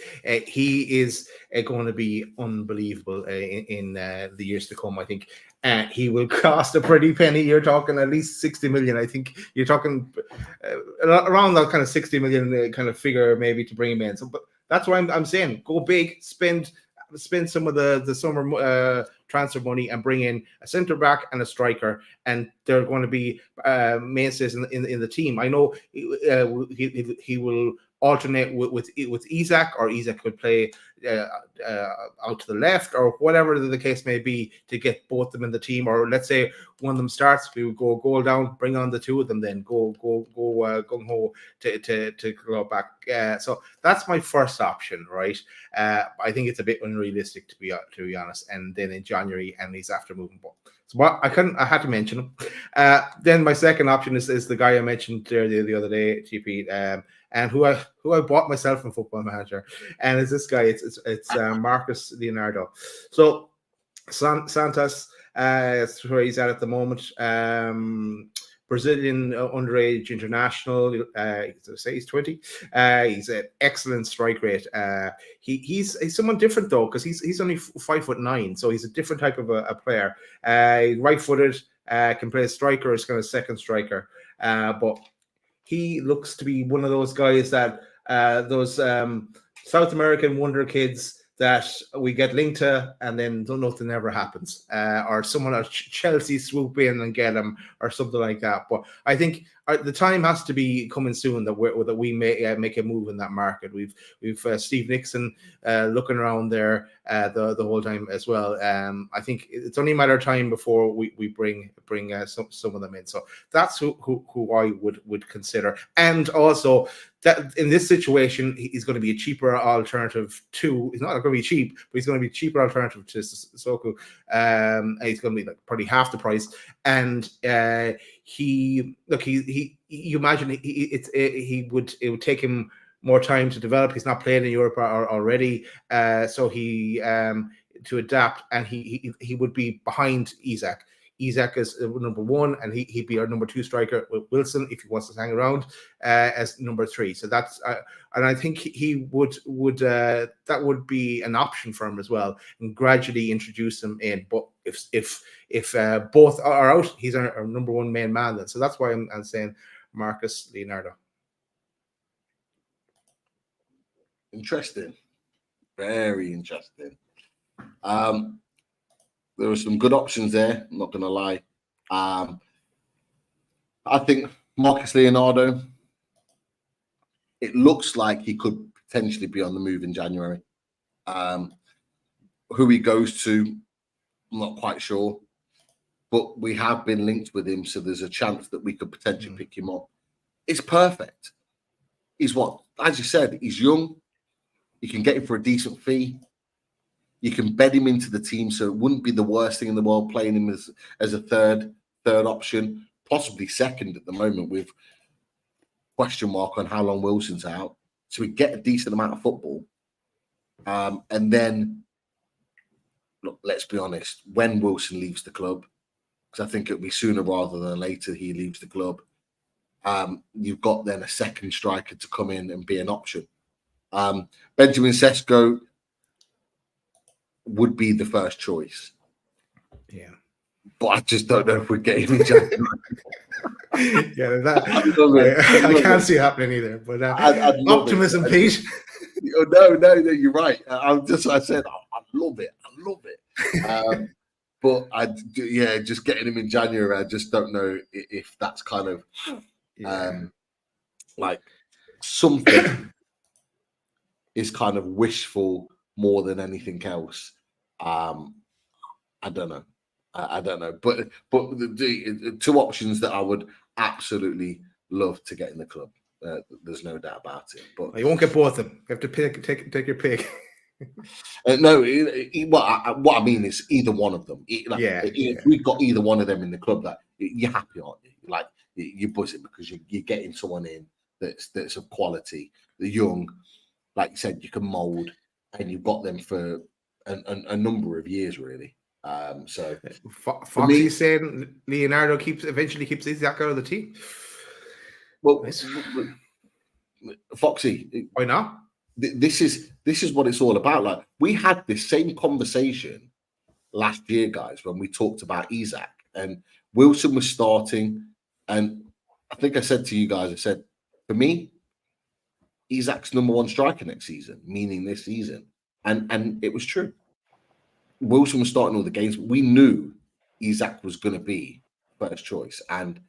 going to be unbelievable in the years to come. I think he will cost a pretty penny. You're talking at least 60 million. I think you're talking around that kind of 60 million kind of figure, maybe, to bring him in. So, but that's why I'm saying go big, spend some of the summer transfer money, and bring in a centre back and a striker, and they're going to be mainstays in the team. I know he will alternate with Isak, or Isak could play out to the left, or whatever the case may be, to get both of them in the team. Or let's say one of them starts, we would go goal down, bring on the two of them, then go gung ho to go back. So that's my first option, right? I think it's a bit unrealistic, to be honest. And then in January, and he's after moving ball. So I had to mention him. Then my second option is the guy I mentioned there the other day, GP, and who I bought myself in Football Manager, and it's this guy. It's Marcus Leonardo. So Santos, that's where he's at the moment. Brazilian underage international. He's 20. He's an excellent strike rate. He's someone different though, because he's only 5'9", so he's a different type of a player. Right-footed, can play striker as kind of second striker, but he looks to be one of those guys that those South American wonder kids that we get linked to, and then nothing ever happens, or someone at Chelsea swoop in and get him, or something like that. But I think the time has to be coming soon that we may make a move in that market. We've Steve Nixon looking around there the whole time as well. I think it's only a matter of time before we bring some of them in. So that's who I would consider. And also that in this situation, he's going to be a cheaper alternative to. He's not going to be cheap, but he's going to be a cheaper alternative to Sissoko. And he's going to be like probably half the price. And you imagine it would take him more time to develop. He's not playing in Europe already, so he to adapt, and he would be behind Isak. Isak is number 1, and he'd be our number 2 striker with Wilson if he wants to hang around as number 3. So that's and I think he would that would be an option for him as well, and gradually introduce him in. But if both are out, he's our number 1 main man then. So that's why I'm saying Marcus Leonardo. Interesting, very interesting. There were some good options there, I'm not going to lie. I think Marcus Leonardo, it looks like he could potentially be on the move in January. Who he goes to, I'm not quite sure. But we have been linked with him, so there's a chance that we could potentially pick him up. It's perfect. He's what? As you said, he's young. You can get him for a decent fee. You can bed him into the team, so it wouldn't be the worst thing in the world playing him as a third option, possibly second at the moment with question mark on how long Wilson's out. So we get a decent amount of football. And then, look, let's be honest, when Wilson leaves the club, because I think it'll be sooner rather than later he leaves the club, you've got then a second striker to come in and be an option. Benjamin Sesko would be the first choice. Yeah. But I just don't know if we're getting in January. Yeah, I can't see it happening either. But optimism, Pete. No, you're right. I said, I love it. But just getting him in January, I just don't know if that's kind of like something is kind of wishful more than anything else. I don't know. I don't know. But the 2 options that I would absolutely love to get in the club. There's no doubt about it. But you won't get both of them. You have to take your pick. No, what I mean is either one of them. If we've got either one of them in the club, that you're happy, aren't you? Like you're buzzing because you're getting someone in that's of quality. They're young, like you said, you can mould, and you've got them for a number of years, really. So Foxy saying Leonardo eventually keeps Isak out of the team. Well, nice. Foxy, why not? This is what it's all about. Like we had this same conversation last year, guys, when we talked about Isak and Wilson was starting, and I think I said to you guys, I said, for me, Isak's number 1 striker next season, meaning this season, and it was true. Wilson was starting all the games. We knew Isak was going to be first choice, and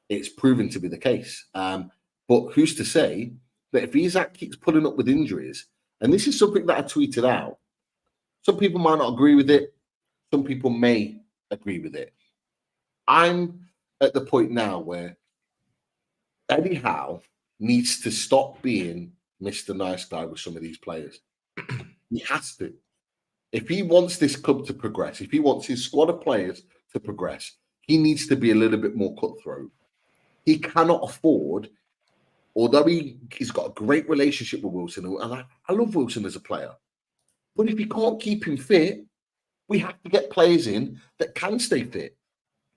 it's proven to be the case. But who's to say that if Isak keeps pulling up with injuries, and this is something that I tweeted out, some people might not agree with it, some people may agree with it. I'm at the point now where Eddie Howe needs to stop being Mr. Nice Guy with some of these players. He has to. If he wants this club to progress, if he wants his squad of players to progress, he needs to be a little bit more cutthroat. He cannot afford, although he's got a great relationship with Wilson, and I love Wilson as a player, but if he can't keep him fit, we have to get players in that can stay fit.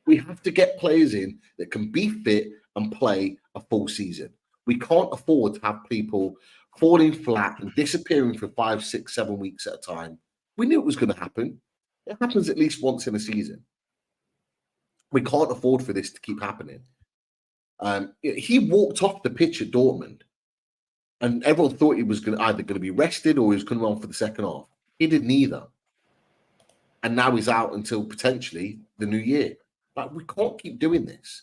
We have to get players in that can be fit and play a full season. We can't afford to have people falling flat and disappearing for 5, 6, 7 weeks at a time. We knew it was going to happen. It happens at least once in a season. We can't afford for this to keep happening. He walked off the pitch at Dortmund, and everyone thought he was either going to be rested or he was coming on for the second half. He did neither. And now he's out until potentially the new year. Like, we can't keep doing this.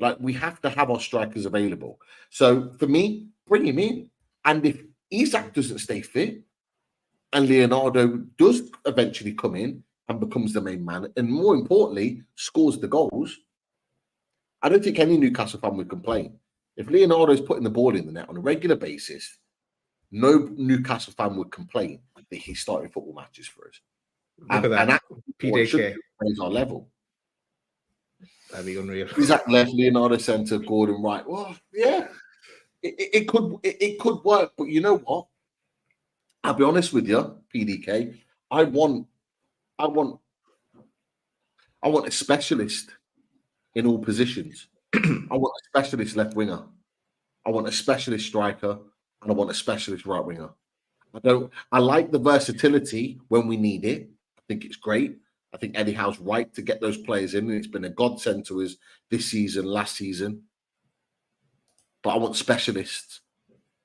Like, we have to have our strikers available. So for me, bring him in. And if Isak doesn't stay fit and Leonardo does eventually come in and becomes the main man, and more importantly, scores the goals, I don't think any Newcastle fan would complain. If Leonardo's putting the ball in the net on a regular basis, no Newcastle fan would complain that he's starting football matches for us. Look at that. And that PDK. should raise our level. That'd be unreal. Isaac left, Leonardo centre, Gordon right. Well, yeah, it could work, but you know what? I'll be honest with you, PDK. I want a specialist in all positions. I want a specialist left winger. I want a specialist striker, and I want a specialist right winger. I like the versatility when we need it. I think it's great. I think Eddie Howe's right to get those players in, and it's been a godsend to us this season, last season. But I want specialists.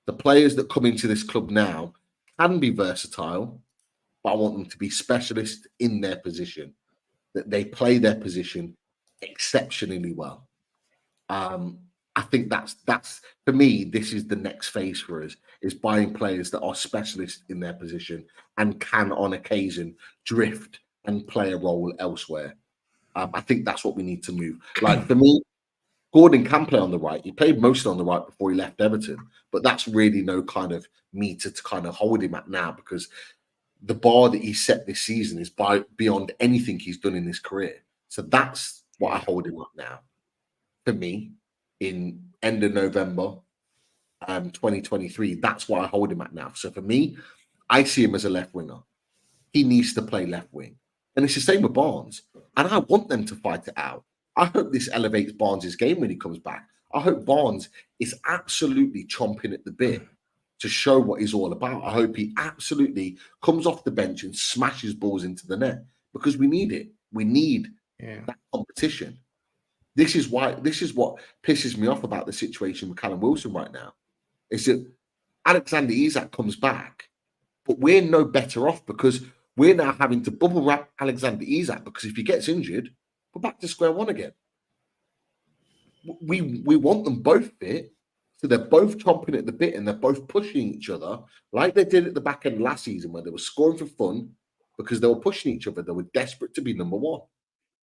The players that come into this club now can be versatile, but I want them to be specialists in their position, that they play their position exceptionally well. I think that's for me, this is the next phase for us, is buying players that are specialists in their position and can on occasion drift and play a role elsewhere. I think that's what we need to move. Like for me, Gordon can play on the right. He played mostly on the right before he left Everton, but that's really no kind of meter to kind of hold him at now, because the bar that he set this season is beyond anything he's done in his career. So that's what I hold him up now. For me, in end of November 2023, that's what I hold him at now. So for me, I see him as a left winger. He needs to play left wing. And it's the same with Barnes. And I want them to fight it out. I hope this elevates Barnes' game when he comes back. I hope Barnes is absolutely chomping at the bit to show what he's all about. I hope he absolutely comes off the bench and smashes balls into the net, because we need it. We need that competition. This is what pisses me off about the situation with Callum Wilson right now, is that Alexander Isak comes back, but we're no better off because we're now having to bubble wrap Alexander Isak, because if he gets injured, we're back to square one again. We want them both fit, so they're both chomping at the bit and they're both pushing each other like they did at the back end last season, where they were scoring for fun because they were pushing each other. They were desperate to be number one.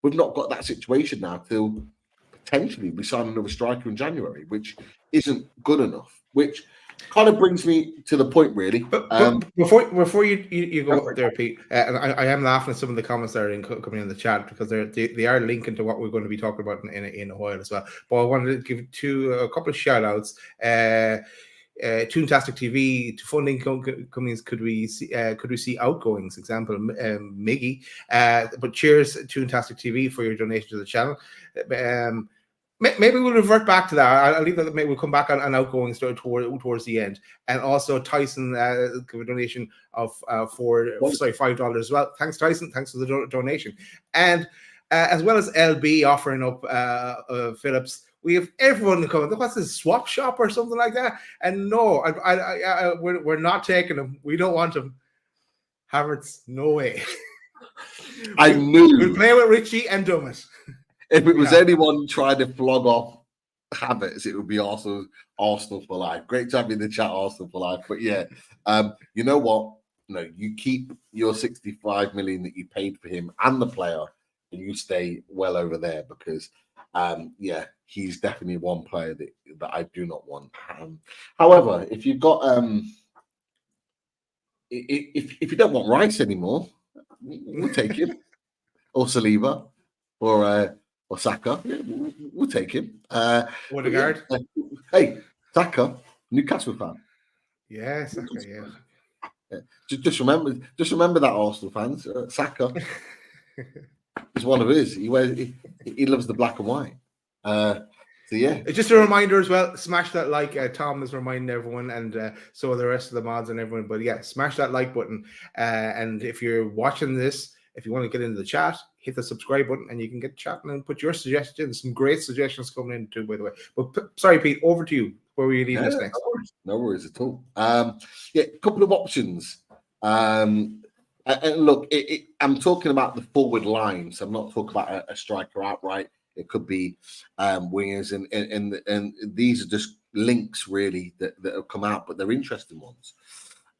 We've not got that situation now till potentially we sign another striker in January, which isn't good enough, which kind of brings me to the point, really. But before you go up there, Pete, and I am laughing at some of the comments that are coming in the chat, because they are linking to what we're going to be talking about in a while as well. But I wanted to give a couple of shout outs. Toontastic TV, to funding companies, could we see outgoings? Example, Miggy. But cheers, Toontastic TV, for your donation to the channel. Maybe we'll revert back to that. I'll leave that. Maybe we'll come back on outgoings towards the end. And also Tyson give a donation of $5 as well. Thanks, Tyson. Thanks for the donation. And as well as LB offering up Phillips. We have everyone coming. What's this, swap shop or something like that? And no, we're not taking them. We don't want them. Havertz, no way. I knew. We'll play with Richie and Dummett. If it was anyone trying to flog off Havertz, it would be Arsenal for life. Great to have you in the chat, Arsenal for life. But yeah, you know what? No, you keep your 65 million that you paid for him and the player, and you stay well over there, because he's definitely one player that I do not want. However, if you've got if you don't want Rice anymore, we'll take him, or Saliba, or Saka. Yeah, we'll take him. Odegaard. Hey, Saka, Newcastle fan. Yeah, Saka. Yeah. Just remember that, Arsenal fans. Saka is one of his. He loves the black and white. So yeah, just a reminder as well, smash that like. Tom is reminding everyone, and so are the rest of the mods and everyone. But yeah, smash that like button. And if you're watching this, if you want to get into the chat, hit the subscribe button, and you can get chatting and put your suggestions. Some great suggestions coming in too, by the way. But sorry, Pete, over to you. Where will you leave this next? No worries at all. A couple of options. And look, I'm talking about the forward line, so I'm not talking about a striker outright. It could be wingers, and these are just links really that have come out, but they're interesting ones.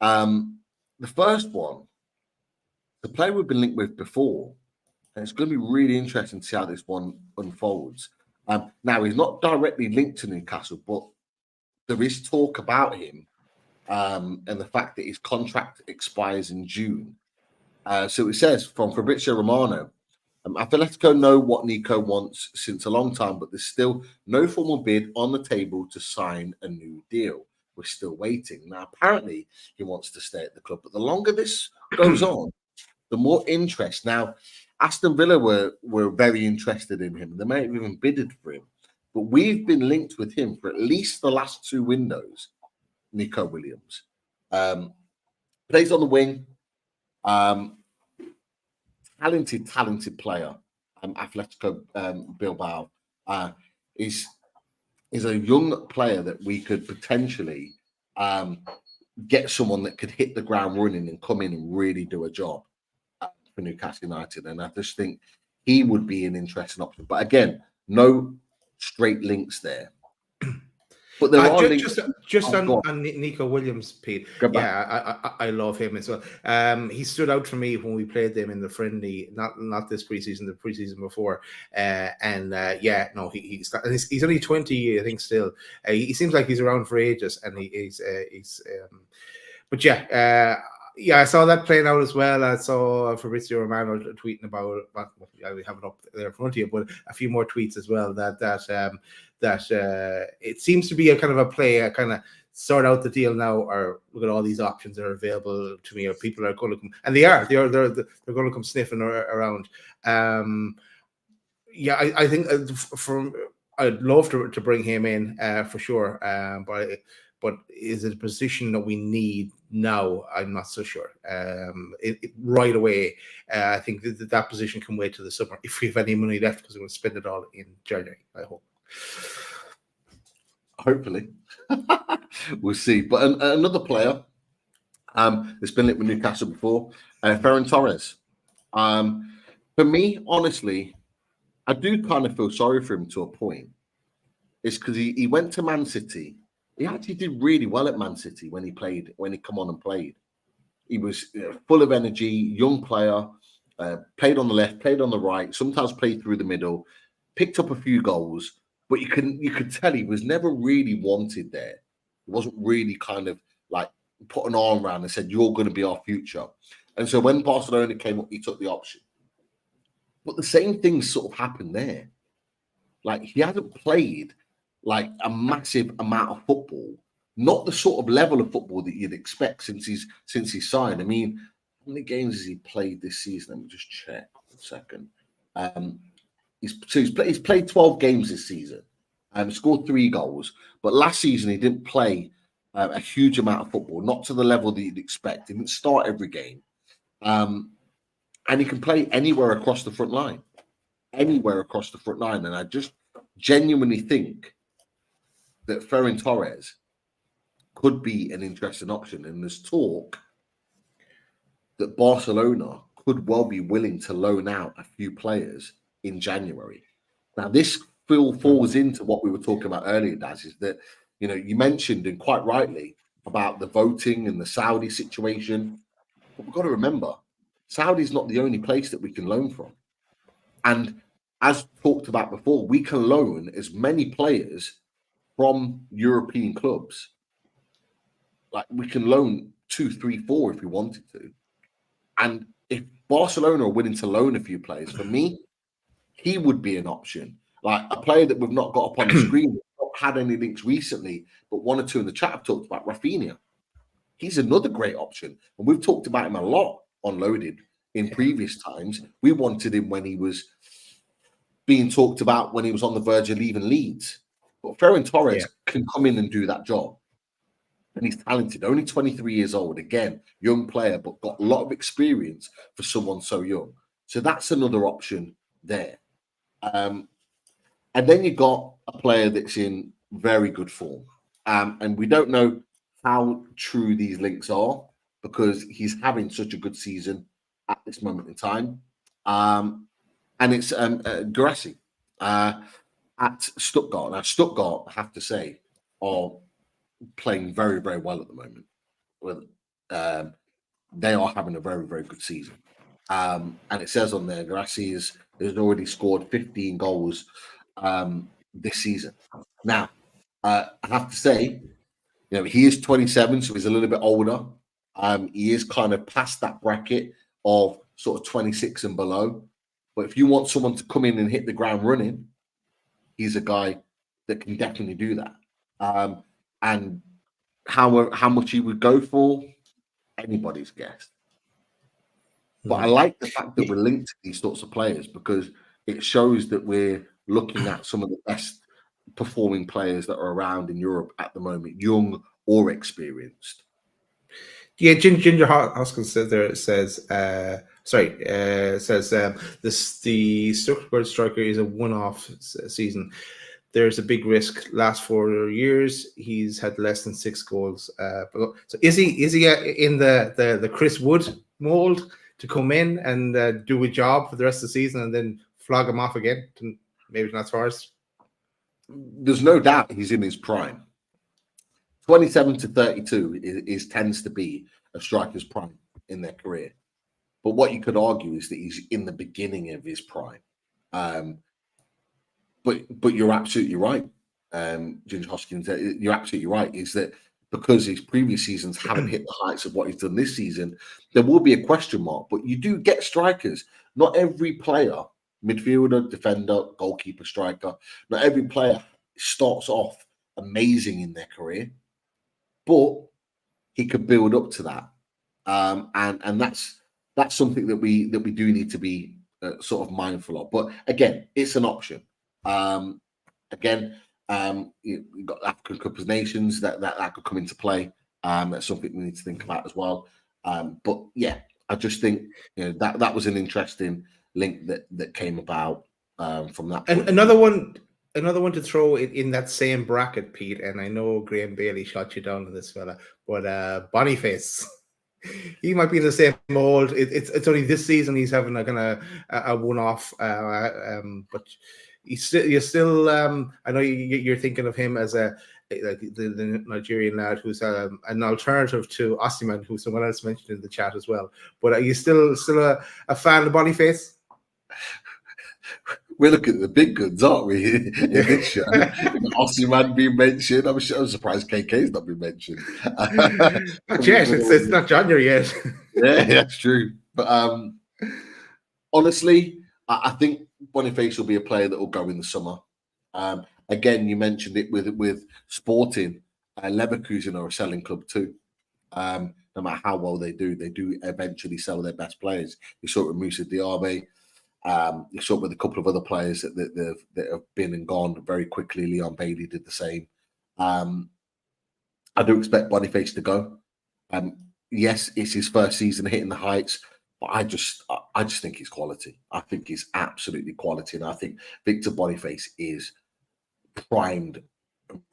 The first one, the player we've been linked with before, and it's going to be really interesting to see how this one unfolds. Now, he's not directly linked to Newcastle, but there is talk about him and the fact that his contract expires in June. So it says from Fabrizio Romano, Atletico know what Nico wants since a long time, but there's still no formal bid on the table to sign a new deal. We're still waiting. Now, apparently, he wants to stay at the club, but the longer this goes on, the more interest. Now, Aston Villa were very interested in him. They may have even bidded for him, but we've been linked with him for at least the last 2 windows. Nico Williams plays on the wing. Talented player. Atletico Bilbao is a young player that we could potentially get someone that could hit the ground running and come in and really do a job for Newcastle United. And I just think he would be an interesting option. But again, no straight links there. But there are just on Nico Williams, Pete. Yeah, I love him as well. He stood out for me when we played them in the friendly, not this preseason, the preseason before. He's only 20, I think. Still, he seems like he's around for ages, and I saw that playing out as well. I saw Fabrizio Romano tweeting about. I have it up there in front of you, but a few more tweets as well. That it seems to be a kind of a play, a kind of sort out the deal now, or look at all these options that are available to me, or people are going to come, and they're going to come sniffing around. I think I'd love to bring him in for sure, but is it a position that we need now? I'm not so sure. Right away, I think that position can wait till the summer if we have any money left, because we're going to spend it all in January, I hope. Hopefully. We'll see. But another player that's been linked with Newcastle before, Ferran Torres. For me, honestly, I do kind of feel sorry for him to a point. It's because he went to Man City. He actually did really well at Man City when he come on and played. He was full of energy, young player, played on the left, played on the right, sometimes played through the middle, picked up a few goals, but you could tell he was never really wanted there. He wasn't really kind of like put an arm around and said, "You're going to be our future." And so when Barcelona came up, he took the option. But the same thing sort of happened there. Like, he hasn't played like a massive amount of football, not the sort of level of football that you'd expect since he signed. I mean, how many games has he played this season? Let me just check a second. He's played 12 games this season, scored 3 goals. But last season he didn't play a huge amount of football, not to the level that you'd expect. He didn't start every game, and he can play anywhere across the front line, And I just genuinely think that Ferran Torres could be an interesting option. And there's talk that Barcelona could well be willing to loan out a few players in January. Now, this falls into what we were talking about earlier, Daz, is that, you mentioned, and quite rightly, about the voting and the Saudi situation. But we've got to remember, Saudi's not the only place that we can loan from. And as talked about before, we can loan as many players from European clubs. Like, we can loan 2, 3, 4 if we wanted to. And if Barcelona are willing to loan a few players, for me, he would be an option. Like a player that we've not got up on the screen, we've not had any links recently, but 1 or 2 in the chat have talked about Rafinha. He's another great option. And we've talked about him a lot on Loaded in previous times. We wanted him when he was being talked about, when he was on the verge of leaving Leeds. But Ferran Torres can come in and do that job. And he's talented, only 23 years old. Again, young player, but got a lot of experience for someone so young. So that's another option there. And then you got a player that's in very good form. And we don't know how true these links are, because he's having such a good season at this moment in time. And it's Guirassy at Stuttgart. Now, Stuttgart, I have to say, are playing very, very well at the moment. They are having a very, very good season. And it says on there, Guirassy has already scored 15 goals this season. Now, I have to say, He is 27, so he's a little bit older. He is kind of past that bracket of sort of 26 and below. But if you want someone to come in and hit the ground running, he's a guy that can definitely do that. And how much he would go for, anybody's guess. But I like the fact that we're linked to these sorts of players, because it shows that we're looking at some of the best performing players that are around in Europe at the moment, young or experienced. Yeah, Ginger Hoskins says there. It says, the Stuttgart striker is a one-off season. There's a big risk. Last 4 years, he's had less than 6 goals. So is he in the Chris Wood mold to come in and do a job for the rest of the season and then flog him off again? Maybe not first. There's no doubt he's in his prime. 27 to 32 tends to be a striker's prime in their career. But what you could argue is that he's in the beginning of his prime. But you're absolutely right, Ginger Hoskins. You're absolutely right. Is that because his previous seasons haven't hit the heights of what he's done this season, there will be a question mark. But you do get strikers. Not every player, midfielder, defender, goalkeeper, striker, not every player starts off amazing in their career, but he could build up to that, and that's something that we do need to be sort of mindful of. But again, it's an option. You've got African Cup of Nations that could come into play. That's something we need to think about as well. But yeah, I just think that was an interesting link that came about from that. And another one to throw in that same bracket, Pete. And I know Graham Bailey shot you down on this fella, but Boniface. He might be in the same mold. It's only this season he's having a one-off, but you're still. I know you're thinking of him as the Nigerian lad who's an alternative to Osimhen, who someone else mentioned in the chat as well. But are you still a fan of Boniface? We're looking at the big guns, aren't we? In this show, Osimhen being mentioned. I'm surprised KK's not been mentioned. Not yet. It's not January yet. Yeah, that's true. But honestly, I think Boniface will be a player that will go in the summer. Again, you mentioned it with Sporting. Leverkusen are a selling club too. No matter how well they do eventually sell their best players. You saw it with Moussa Diaby. You saw it with a couple of other players that have been and gone very quickly. Leon Bailey did the same. I do expect Boniface to go. Yes, it's his first season hitting the heights, but I just think he's quality. I think he's absolutely quality, and I think Victor Boniface is primed,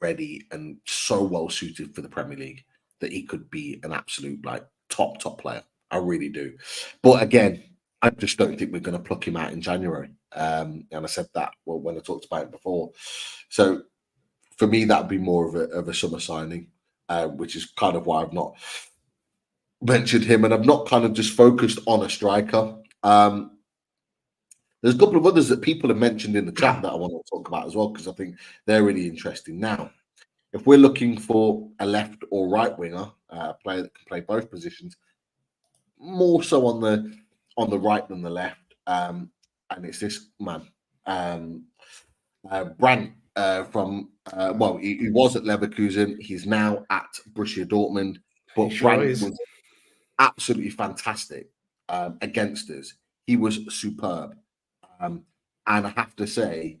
ready, and so well suited for the Premier League that he could be an absolute top player. I really do. But again, I just don't think we're going to pluck him out in January. And I said that when I talked about it before. So for me, that would be more of a summer signing, which is kind of why I've not mentioned him, and I've not kind of just focused on a striker. There's a couple of others that people have mentioned in the chat that I want to talk about as well, because I think they're really interesting. Now, if we're looking for a left or right winger, a player that can play both positions, more so on the right than the left, and it's this man, Brandt from he was at Leverkusen. He's now at Borussia Dortmund, but Brandt was absolutely fantastic against us. He was superb, and I have to say,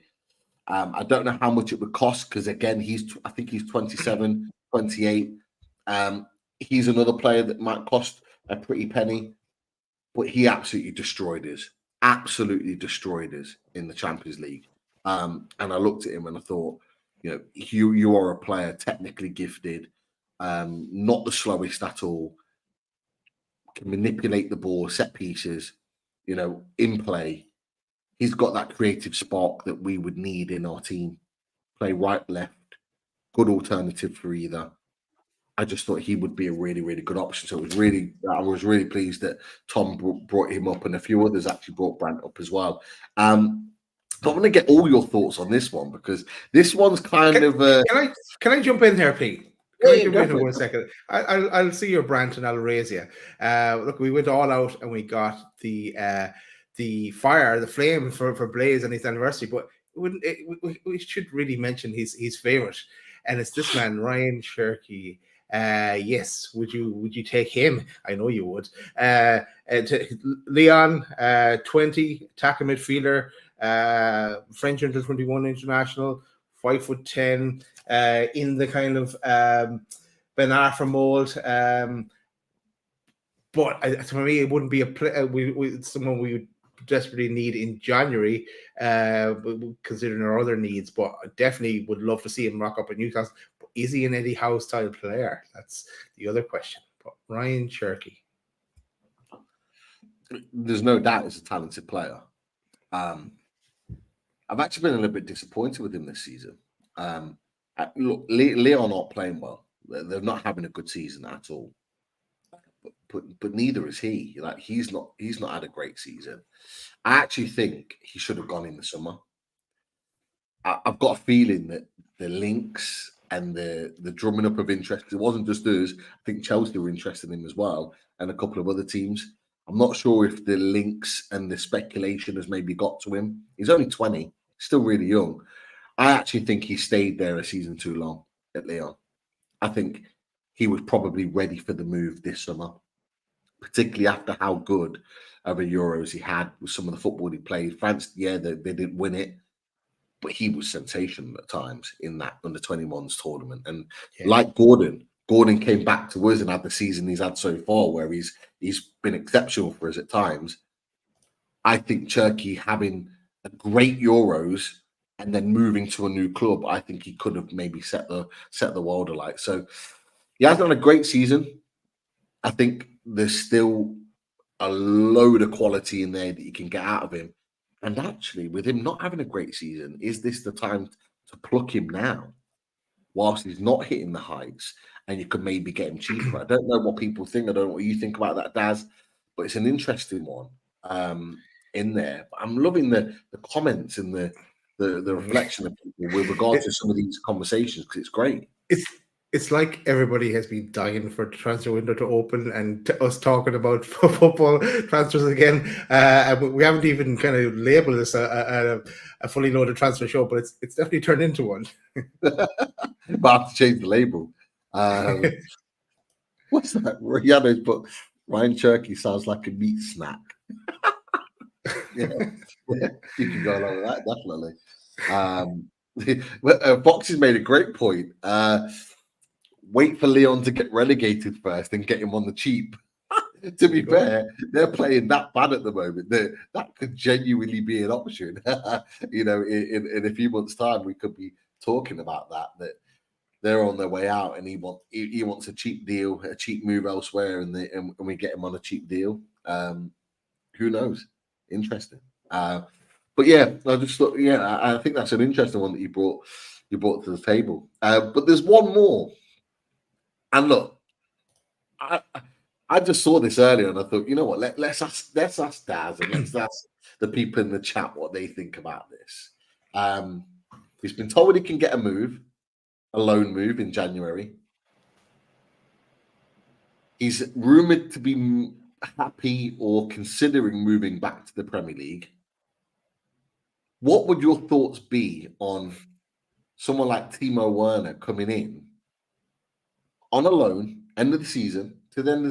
I don't know how much it would cost, because again, I think he's 27, 28. He's another player that might cost a pretty penny. But he absolutely destroyed us in the Champions League. And I looked at him and I thought, you are a player technically gifted, not the slowest at all, can manipulate the ball, set pieces, in play. He's got that creative spark that we would need in our team. Play right, left, good alternative for either. I just thought he would be a really, really good option. So I was really pleased that Tom brought him up, and a few others actually brought Brandt up as well. But I'm going to get all your thoughts on this one, because this one's kind of. Can I jump in here, Pete? Can I Yeah, jump go in for for it. 1 second? I'll see your brand and I'll raise you. Look, we went all out and we got the fire, the flame for Blaze on his anniversary, but we should really mention his favorite, and it's this man Ryan Cherky. Yes, would you take him? I know you would. Leon, 20, attacker midfielder, French under 21 international, 5'10", in the kind of Ben Arfa mold. But for me, it wouldn't be someone we would desperately need in January, considering our other needs. But I definitely would love to see him rock up at Newcastle. But is he an Eddie Howe style player? That's the other question. But Ryan Cherky. There's no doubt he's a talented player. I've actually been a little bit disappointed with him this season. Look, Leon not playing well. They're not having a good season at all. But neither is he. Like he's not had a great season. I actually think he should have gone in the summer. I've got a feeling that the links and the drumming up of interest, because it wasn't just us. I think Chelsea were interested in him as well, and a couple of other teams. I'm not sure if the links and the speculation has maybe got to him. He's only 20, still really young. I actually think he stayed there a season too long at Lyon. I think he was probably ready for the move this summer, particularly after how good of a Euros he had with some of the football he played. France, yeah, they didn't win it, but he was sensational at times in that under 21s tournament. And like Gordon came back to us and had the season he's had so far, where he's been exceptional for us at times. I think Cherky having a great Euros and then moving to a new club, I think he could have maybe set the world alight. So he has done a great season. I think there's still a load of quality in there that you can get out of him. And actually, with him not having a great season, is this the time to pluck him now, whilst he's not hitting the heights, and you could maybe get him cheaper? I don't know what people think. I don't know what you think about that, Daz, but it's an interesting one in there. But I'm loving the comments and the reflection of people with regard to some of these conversations, because it's great. It's like everybody has been dying for the transfer window to open and us talking about football transfers again. And we haven't even kind of labeled this a fully loaded transfer show, but it's definitely turned into one. But I have to change the label. What's that? Rihanna's but Ryan Cherky sounds like a meat snack. Yeah, you can go along with that, definitely. Fox has made a great point. Wait for Leon to get relegated first and get him on the cheap. To be fair, they're playing that bad at the moment. That could genuinely be an option. In a few months' time, we could be talking about that they're on their way out, and he wants a cheap deal, a cheap move elsewhere, and we get him on a cheap deal. Who knows? Interesting. But yeah, I just thought, I think that's an interesting one that you brought to the table. But there's one more. And look, I just saw this earlier, and I thought, you know what? Let's ask Daz and let's ask the people in the chat what they think about this. He's been told he can get a loan move in January. He's rumored to be happy or considering moving back to the Premier League. What would your thoughts be on someone like Timo Werner coming in on a loan, to the end of the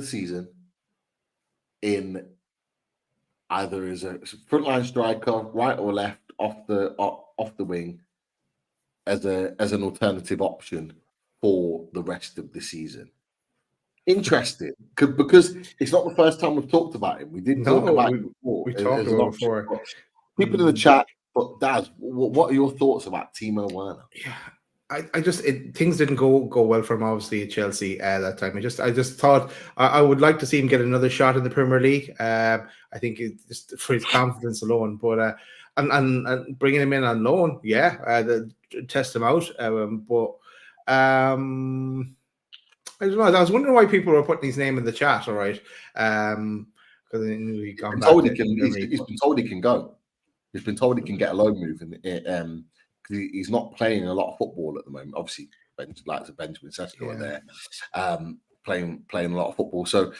season, in either as a frontline striker, right or left, off the wing, as an alternative option for the rest of the season? Interesting, because it's not the first time we've talked about him. We did talk about it before. We talked about it before. People in the chat, but Daz, what are your thoughts about Timo Werner? Yeah. Things didn't go well for him, obviously, at Chelsea that time. I just thought I would like to see him get another shot in the Premier League. I think it's just for his confidence alone. But and bringing him in on loan, test him out. But I don't know. I was wondering why people were putting his name in the chat. All right, because they knew he'd gone back. He's been told he can go. He's been told he can get a loan move, and he's not playing a lot of football at the moment. Obviously, like Benjamin Sesko are Yeah. there, playing a lot of football. So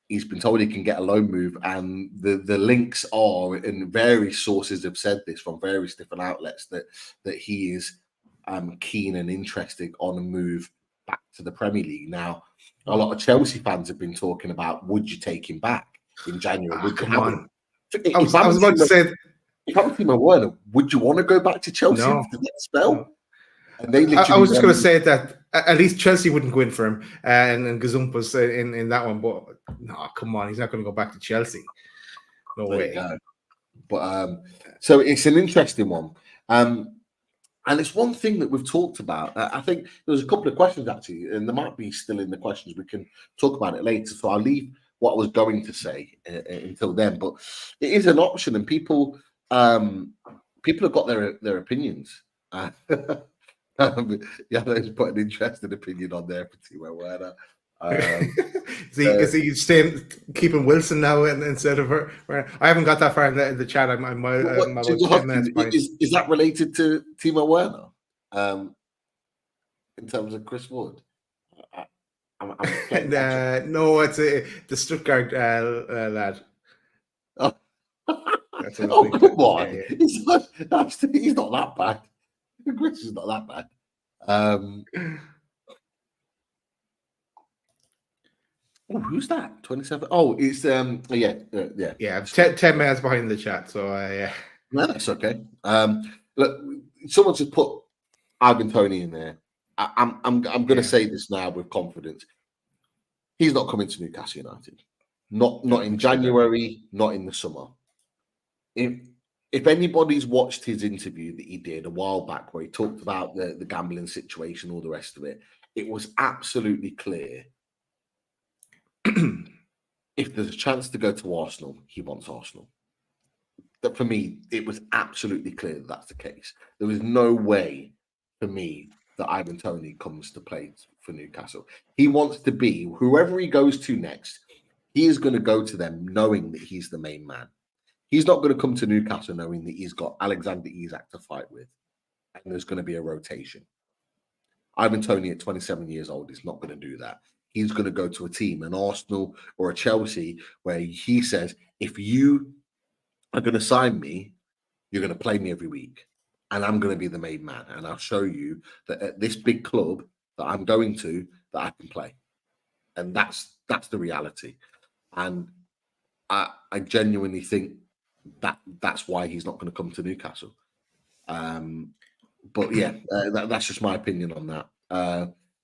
he's been told he can get a loan move, and the links are, and various sources have said this from various different outlets, that he is keen and interested on a move back to the Premier League. Now, a lot of Chelsea fans have been talking about, would you take him back in January? Would you Come have on. him? I was about to say If I'm Timo Werner, would you want to go back to Chelsea no. after that spell? No. And they literally. I was just going to say that at least Chelsea wouldn't go in for him, and Gazump was in that one. But no, come on, he's not going to go back to Chelsea. No There way. you go. But so it's an interesting one, and it's one thing that we've talked about. I think there was a couple of questions actually, and there might be still in the questions. We can talk about it later. So I'll leave what I was going to say until then. But it is an option, and people have got their opinions. Yeah, let's put an interesting opinion on there for Timo Werner. Is he staying, keeping Wilson now instead of her? I haven't got that far in the chat. I'm about 10 minutes behind. Is that related to Timo Werner? In terms of Chris Wood? No, it's the Stuttgart lad. Oh, That's what oh come on! Yeah. He's not that bad. Chris is not that bad. Oh, who's that? 27. Oh, it's Yeah. 10 minutes behind the chat, so yeah. No, that's okay. Look, someone just put Ivan Toney in there. I'm going to say this now with confidence. He's not coming to Newcastle United. Not in January, not in the summer. If anybody's watched his interview that he did a while back, where he talked about the gambling situation, all the rest of it, it was absolutely clear. If there's a chance to go to Arsenal, he wants Arsenal. That for me, it was absolutely clear that that's the case. There was no way for me that Ivan Toney comes to play for Newcastle. He wants to be, whoever he goes to next, he is going to go to them knowing that he's the main man. He's not going to come to Newcastle knowing that he's got Alexander Isak to fight with, and there's going to be a rotation. Ivan Toney at 27 years old is not going to do that. He's going to go to a team, an Arsenal or a Chelsea, where he says, if you are going to sign me, you're going to play me every week, and I'm going to be the main man, and I'll show you that at this big club that I'm going to, that I can play. And that's the reality. And I genuinely think that's why he's not going to come to Newcastle. But yeah, that's just my opinion on that.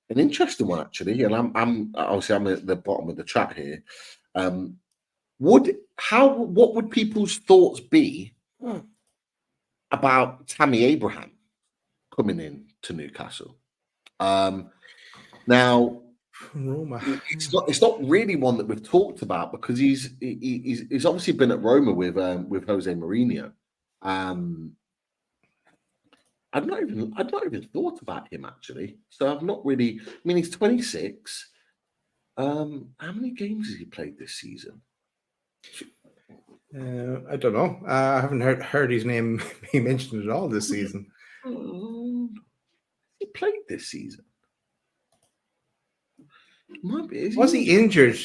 An interesting one actually, and I'm obviously at the bottom of the chat here. What would people's thoughts be about Tammy Abraham coming in to Newcastle? Now, Roma. It's not really one that we've talked about because he's obviously been at Roma with Jose Mourinho. I've not even thought about him actually. So I've not really. I mean, he's 26. How many games has he played this season? I don't know. I haven't heard his name be mentioned at all this season. He played this season. Was he injured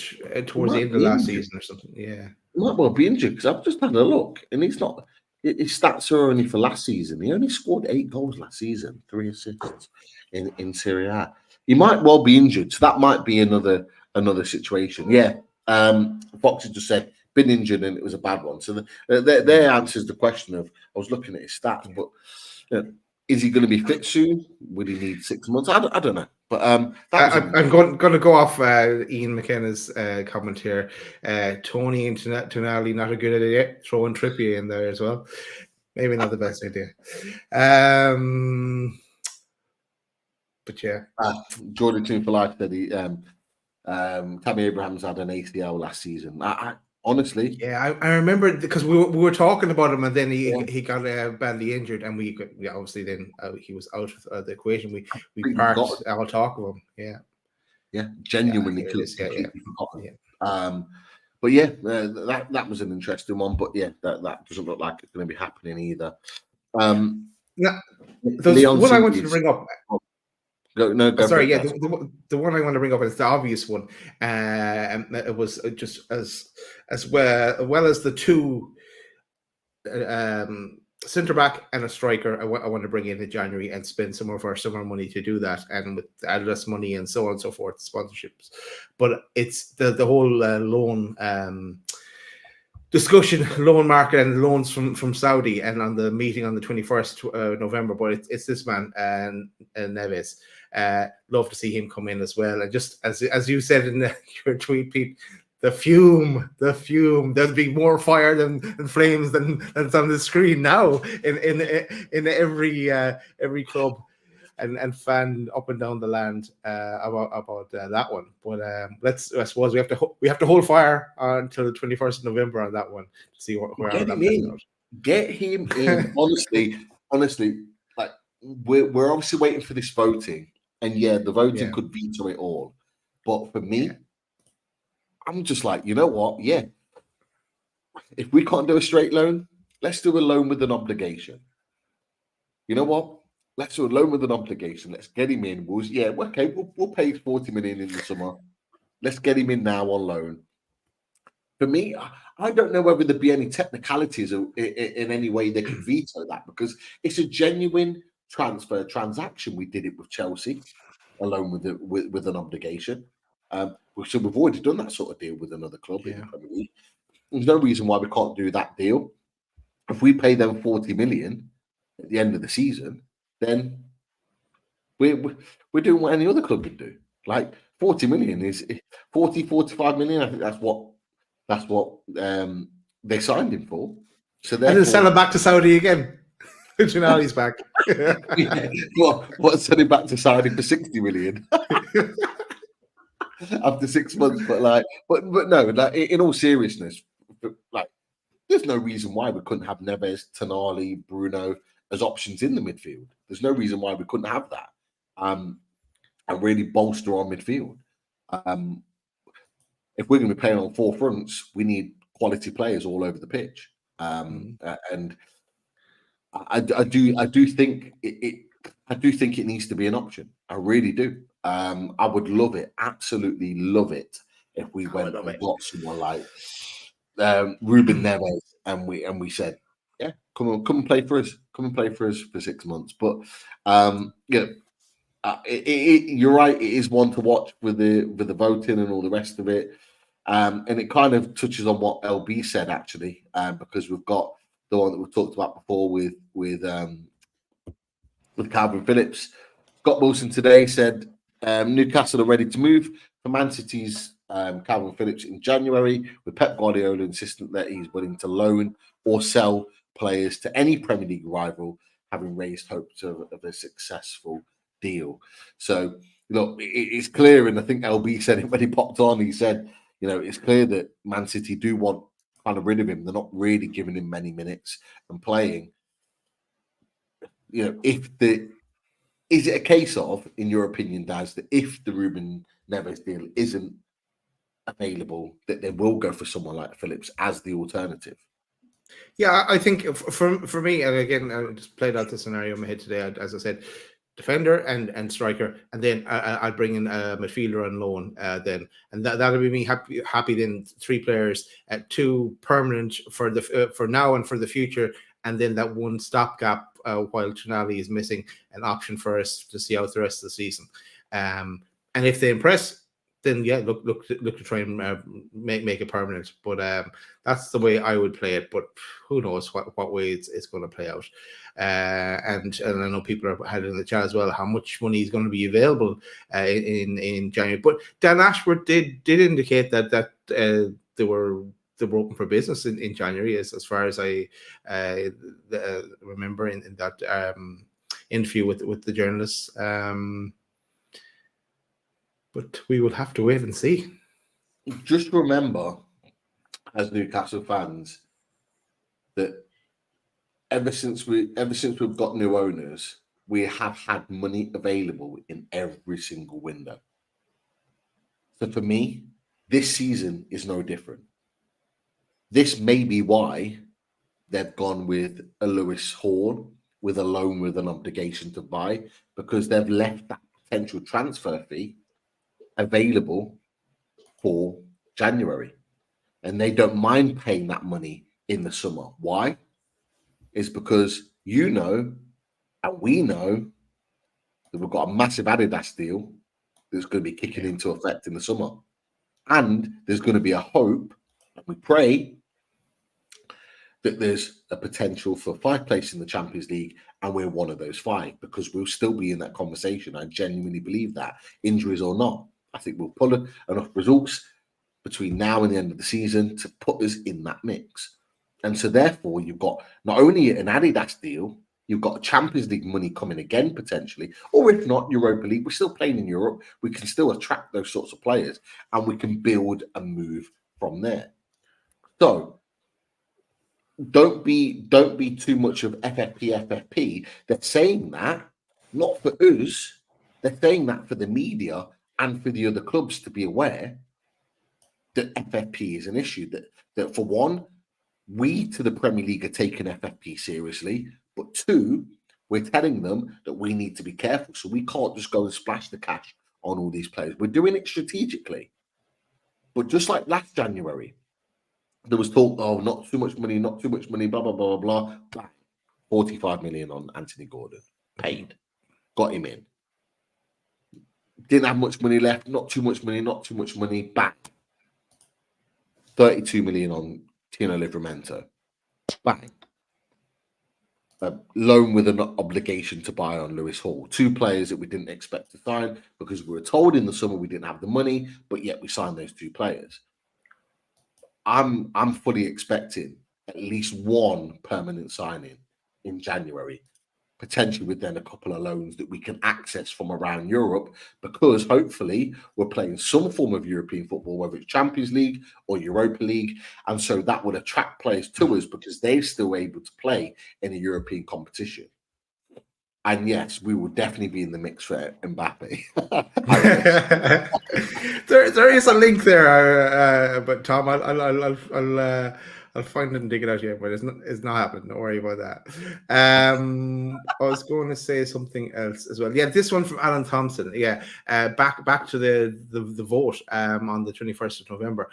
towards the end of last season or something? Yeah. He might well be injured because I've just had a look and he's not. His stats are only for last season. He only scored 8 goals last season, 3 assists in Serie A. He might well be injured, so that might be another situation. Yeah, Fox has just said been injured and it was a bad one. So their answers the question of I was looking at his stats, but is he going to be fit soon? Would he need 6 months? I don't know. But I'm going to go off Ian McKenna's comment here. Toney and Tonali, not a good idea. Throwing Trippier in there as well. Maybe not the best idea. But yeah. Jordan Toon for Life said Tammy Abraham's had an ACL last season. I honestly, yeah, I remember because we were talking about him, and then he got badly injured, and we obviously then he was out of the equation. We parked our talk of him. Yeah, genuinely completely forgotten. But yeah, that was an interesting one. But yeah, that doesn't look like it's going to be happening either. Now, what I wanted to bring up. Go for Sorry, it, yeah, guys. the one I want to bring up is the obvious one. And it was just as well as the two centre back and a striker. I want to bring in January and spend some of our summer money to do that, and with Adidas money and so on and so forth, sponsorships. But it's the whole loan discussion, loan market and loans from Saudi, and on the meeting on the 21st November. But it's this man and Neves. Love to see him come in as well. And just as you said in your tweet, Pete, the fume. There'd be more fire than flames that's on the screen now in every club and fan up and down the land about that one. But I suppose we have to hold fire until the 21st of November on that one to see where Get that him plays in. out. Get him in. honestly, like we're obviously waiting for this voting, and the voting could veto it all. But for me, I'm just like, you know what? Yeah, if we can't do a straight loan, let's do a loan with an obligation. You know what? Let's do a loan with an obligation. Let's get him in. We'll pay 40 million in the summer. Let's get him in now on loan. For me, I don't know whether there'd be any technicalities in any way they could veto that, because it's a genuine transfer transaction. We did it with Chelsea, alone with an obligation. So we've already done that sort of deal with another club in the Premier League. There's no reason why we can't do that deal. If we pay them 40 million at the end of the season, then we're doing what any other club would do. Like 40 million is 45 million. I think that's what they signed him for. So and then sell him back to Saudi again. Toney's back. What send him back to Saudi for 60 million after 6 months? But no, like in all seriousness, like there's no reason why we couldn't have Neves, Toney, Bruno as options in the midfield. There's no reason why we couldn't have that. And really bolster our midfield. If we're going to be playing on four fronts, we need quality players all over the pitch. And I do think it needs to be an option. I really do. I would love it, absolutely love it, if we went and got someone like Ruben Neves, and we said, yeah, come and play for us, for 6 months. But you're right, it is one to watch with the voting and all the rest of it. And it kind of touches on what LB said, actually, because we've got the one that we've talked about before with Calvin Phillips. Scott Wilson today said Newcastle are ready to move for Man City's Calvin Phillips in January, with Pep Guardiola insistent that he's willing to loan or sell players to any Premier League rival, having raised hopes of a successful deal. So, look, it's clear, and I think LB said it when he popped on. He said, it's clear that Man City do want kind of rid of him. They're not really giving him many minutes and playing. Is it a case of, in your opinion, Daz, that if the Ruben Neves deal isn't available, that they will go for someone like Phillips as the alternative? Yeah, I think for me, and again, I just played out the scenario in my head today. As I said, defender and striker, and then I'll bring in a midfielder on loan. Then, and that'll be me happy. Then 3 players, 2 permanent for now and for the future, and then that one stopgap while Toney is missing, an option for us to see out the rest of the season. And if they impress, then look to try and make it permanent. But that's the way I would play it. But who knows what way it's going to play out. And I know people are had in the chat as well how much money is going to be available in January. But Dan Ashworth did indicate that they were open for business in January, as far as I remember in that interview with the journalists. But we will have to wait and see. Just remember, as Newcastle fans, that ever since we've got new owners, we have had money available in every single window. So for me, this season is no different. This may be why they've gone with a Lewis Hall with a loan with an obligation to buy, because they've left that potential transfer fee available for January. And they don't mind paying that money in the summer. Why? It's because you know, and we know, that we've got a massive Adidas deal that's going to be kicking into effect in the summer. And there's going to be a hope, and we pray, that there's a potential for 5 places in the Champions League, and we're one of those 5, because we'll still be in that conversation. I genuinely believe that, injuries or not. I think we'll pull enough results between now and the end of the season to put us in that mix. And so therefore, you've got not only an Adidas deal, you've got Champions League money coming again, potentially, or if not, Europa League. We're still playing in Europe. We can still attract those sorts of players, and we can build and move from there. So don't be too much of FFP. They're saying that not for us. They're saying that for the media and for the other clubs to be aware that FFP is an issue. That for one, we to the Premier League are taking FFP seriously, but 2, we're telling them that we need to be careful. So we can't just go and splash the cash on all these players. We're doing it strategically. But just like last January, there was talk, oh, not too much money, blah, blah, blah, blah, blah. 45 million on Anthony Gordon. Paid. Got him in. Didn't have much money left, not too much money, back. 32 million on Tino Livramento. Bang. A loan with an obligation to buy on Lewis Hall. 2 players that we didn't expect to sign because we were told in the summer we didn't have the money, but yet we signed those 2 players. I'm fully expecting at least 1 permanent signing in January, potentially with then a couple of loans that we can access from around Europe, because hopefully we're playing some form of European football, whether it's Champions League or Europa League. And so that would attract players to us because they're still able to play in a European competition. And yes, we will definitely be in the mix for Mbappe. There is a link there, but Tom, I'll find it and dig it out here, but it's not happening. Don't worry about that. I was going to say something else as well. Yeah, this one from Alan Thompson. Yeah, back to the vote on the 21st of November.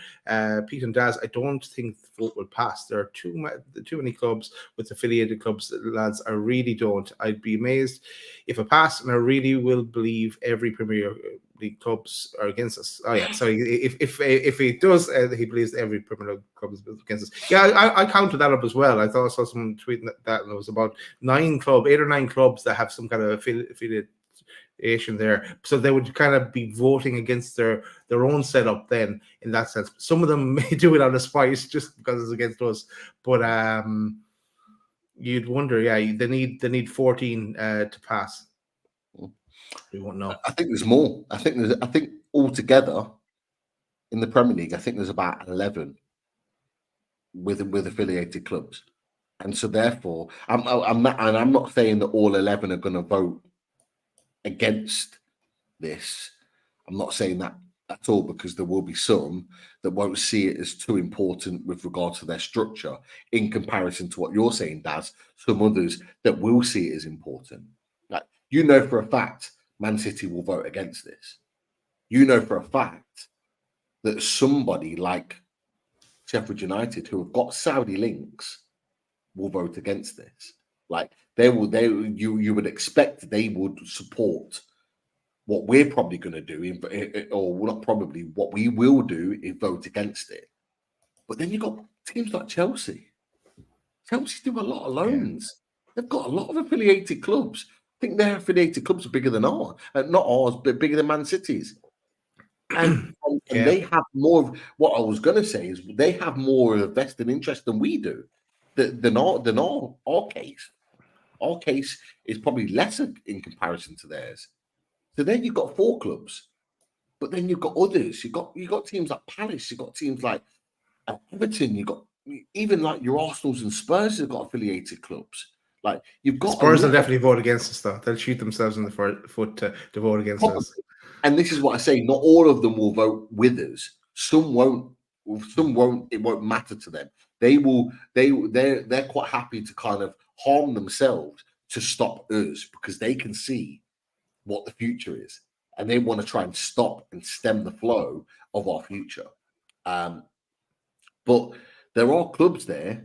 Pete and Daz, I don't think the vote will pass. There are too many clubs with affiliated clubs, lads. I really don't. I'd be amazed if it passed, and I really will believe every Premier League clubs are against us. Oh yeah, sorry. If he does, he believes every Premier League club is against us. Yeah, I counted that up as well. I thought I saw someone tweeting that, and it was about 8 or 9 clubs that have some kind of affiliation there. So they would kind of be voting against their own setup then, in that sense. Some of them may do it out of spite just because it's against us, but you'd wonder. Yeah, they need 14 to pass. We won't know. I think there's more. I think altogether in the Premier League, I think there's about 11 with affiliated clubs, and so therefore, I'm not saying that all 11 are going to vote against this. I'm not saying that at all, because there will be some that won't see it as too important with regard to their structure in comparison to what you're saying, Daz. Some others that will see it as important. Like, you know for a fact Man City will vote against this. You know for a fact that somebody like Sheffield United, who have got Saudi links, will vote against this. Like, you would expect they would support what we're probably going to do, or not probably, what we will do is vote against it. But then you've got teams like Chelsea. Chelsea do a lot of loans. Yeah. They've got a lot of affiliated clubs. I think their affiliated clubs are bigger than ours. Not ours, but bigger than Man City's. And they have more of, what I was going to say is, they have more of a vested interest than we do, than our case. Our case is probably lesser in comparison to theirs. So then you've got 4 clubs, but then you've got others. You've got teams like Palace. You've got teams like Everton. You've got even like your Arsenals and Spurs have got affiliated clubs. Like, you've got Spurs will definitely vote against us, though. They'll shoot themselves in the foot to vote against us. And this is what I say: not all of them will vote with us. Some won't. Some won't. It won't matter to them. They will. They're quite happy to kind of harm themselves to stop us, because they can see what the future is, and they want to try and stop and stem the flow of our future. But there are clubs there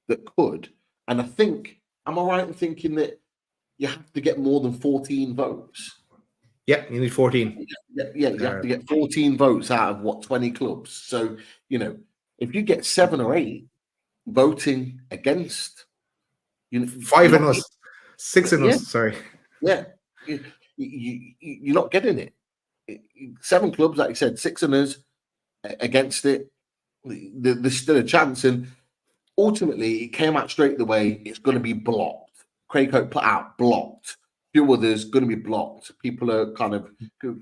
that could, and I think, am I right in thinking that you have to get more than 14 votes? Yeah, you need 14. Yeah, you have to get 14 votes out of what, 20 clubs. So, if you get 7 or 8 voting against, 5 in us, 6 in us. Sorry. Yeah, you're not getting it. 7 clubs, like you said, 6 in us against it. There's still a chance, and ultimately, it came out straight away. It's going to be blocked. Craig Hope put out blocked. Few others going to be blocked. People are kind of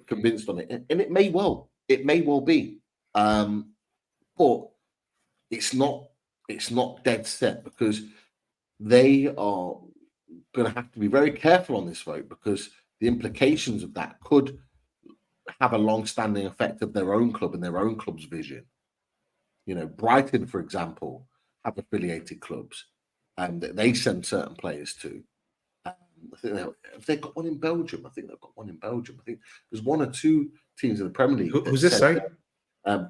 convinced on it, and it may well be, but it's not dead set, because they are going to have to be very careful on this vote, because the implications of that could have a long-standing effect of their own club and their own club's vision. Brighton, for example, have affiliated clubs and they send certain players to. I think they've got one in Belgium. I think they've got one in Belgium. I think there's 1 or 2 teams in the Premier League. Who's this? Sorry,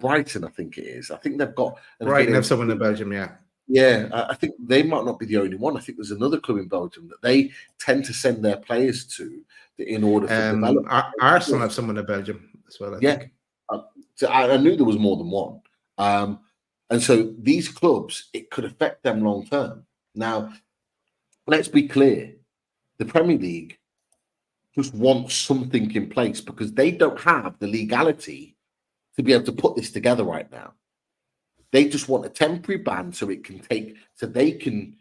Brighton. I think it is. I think they've got Brighton have someone in Belgium. Yeah. Yeah, I think they might not be the only one. I think there's another club in Belgium that they tend to send their players to in order for development. Arsenal have someone in Belgium as well. I think. So I knew there was more than one. And so these clubs, it could affect them long term. Now, let's be clear. The Premier League just wants something in place, because they don't have the legality to be able to put this together right now. They just want a temporary ban so they can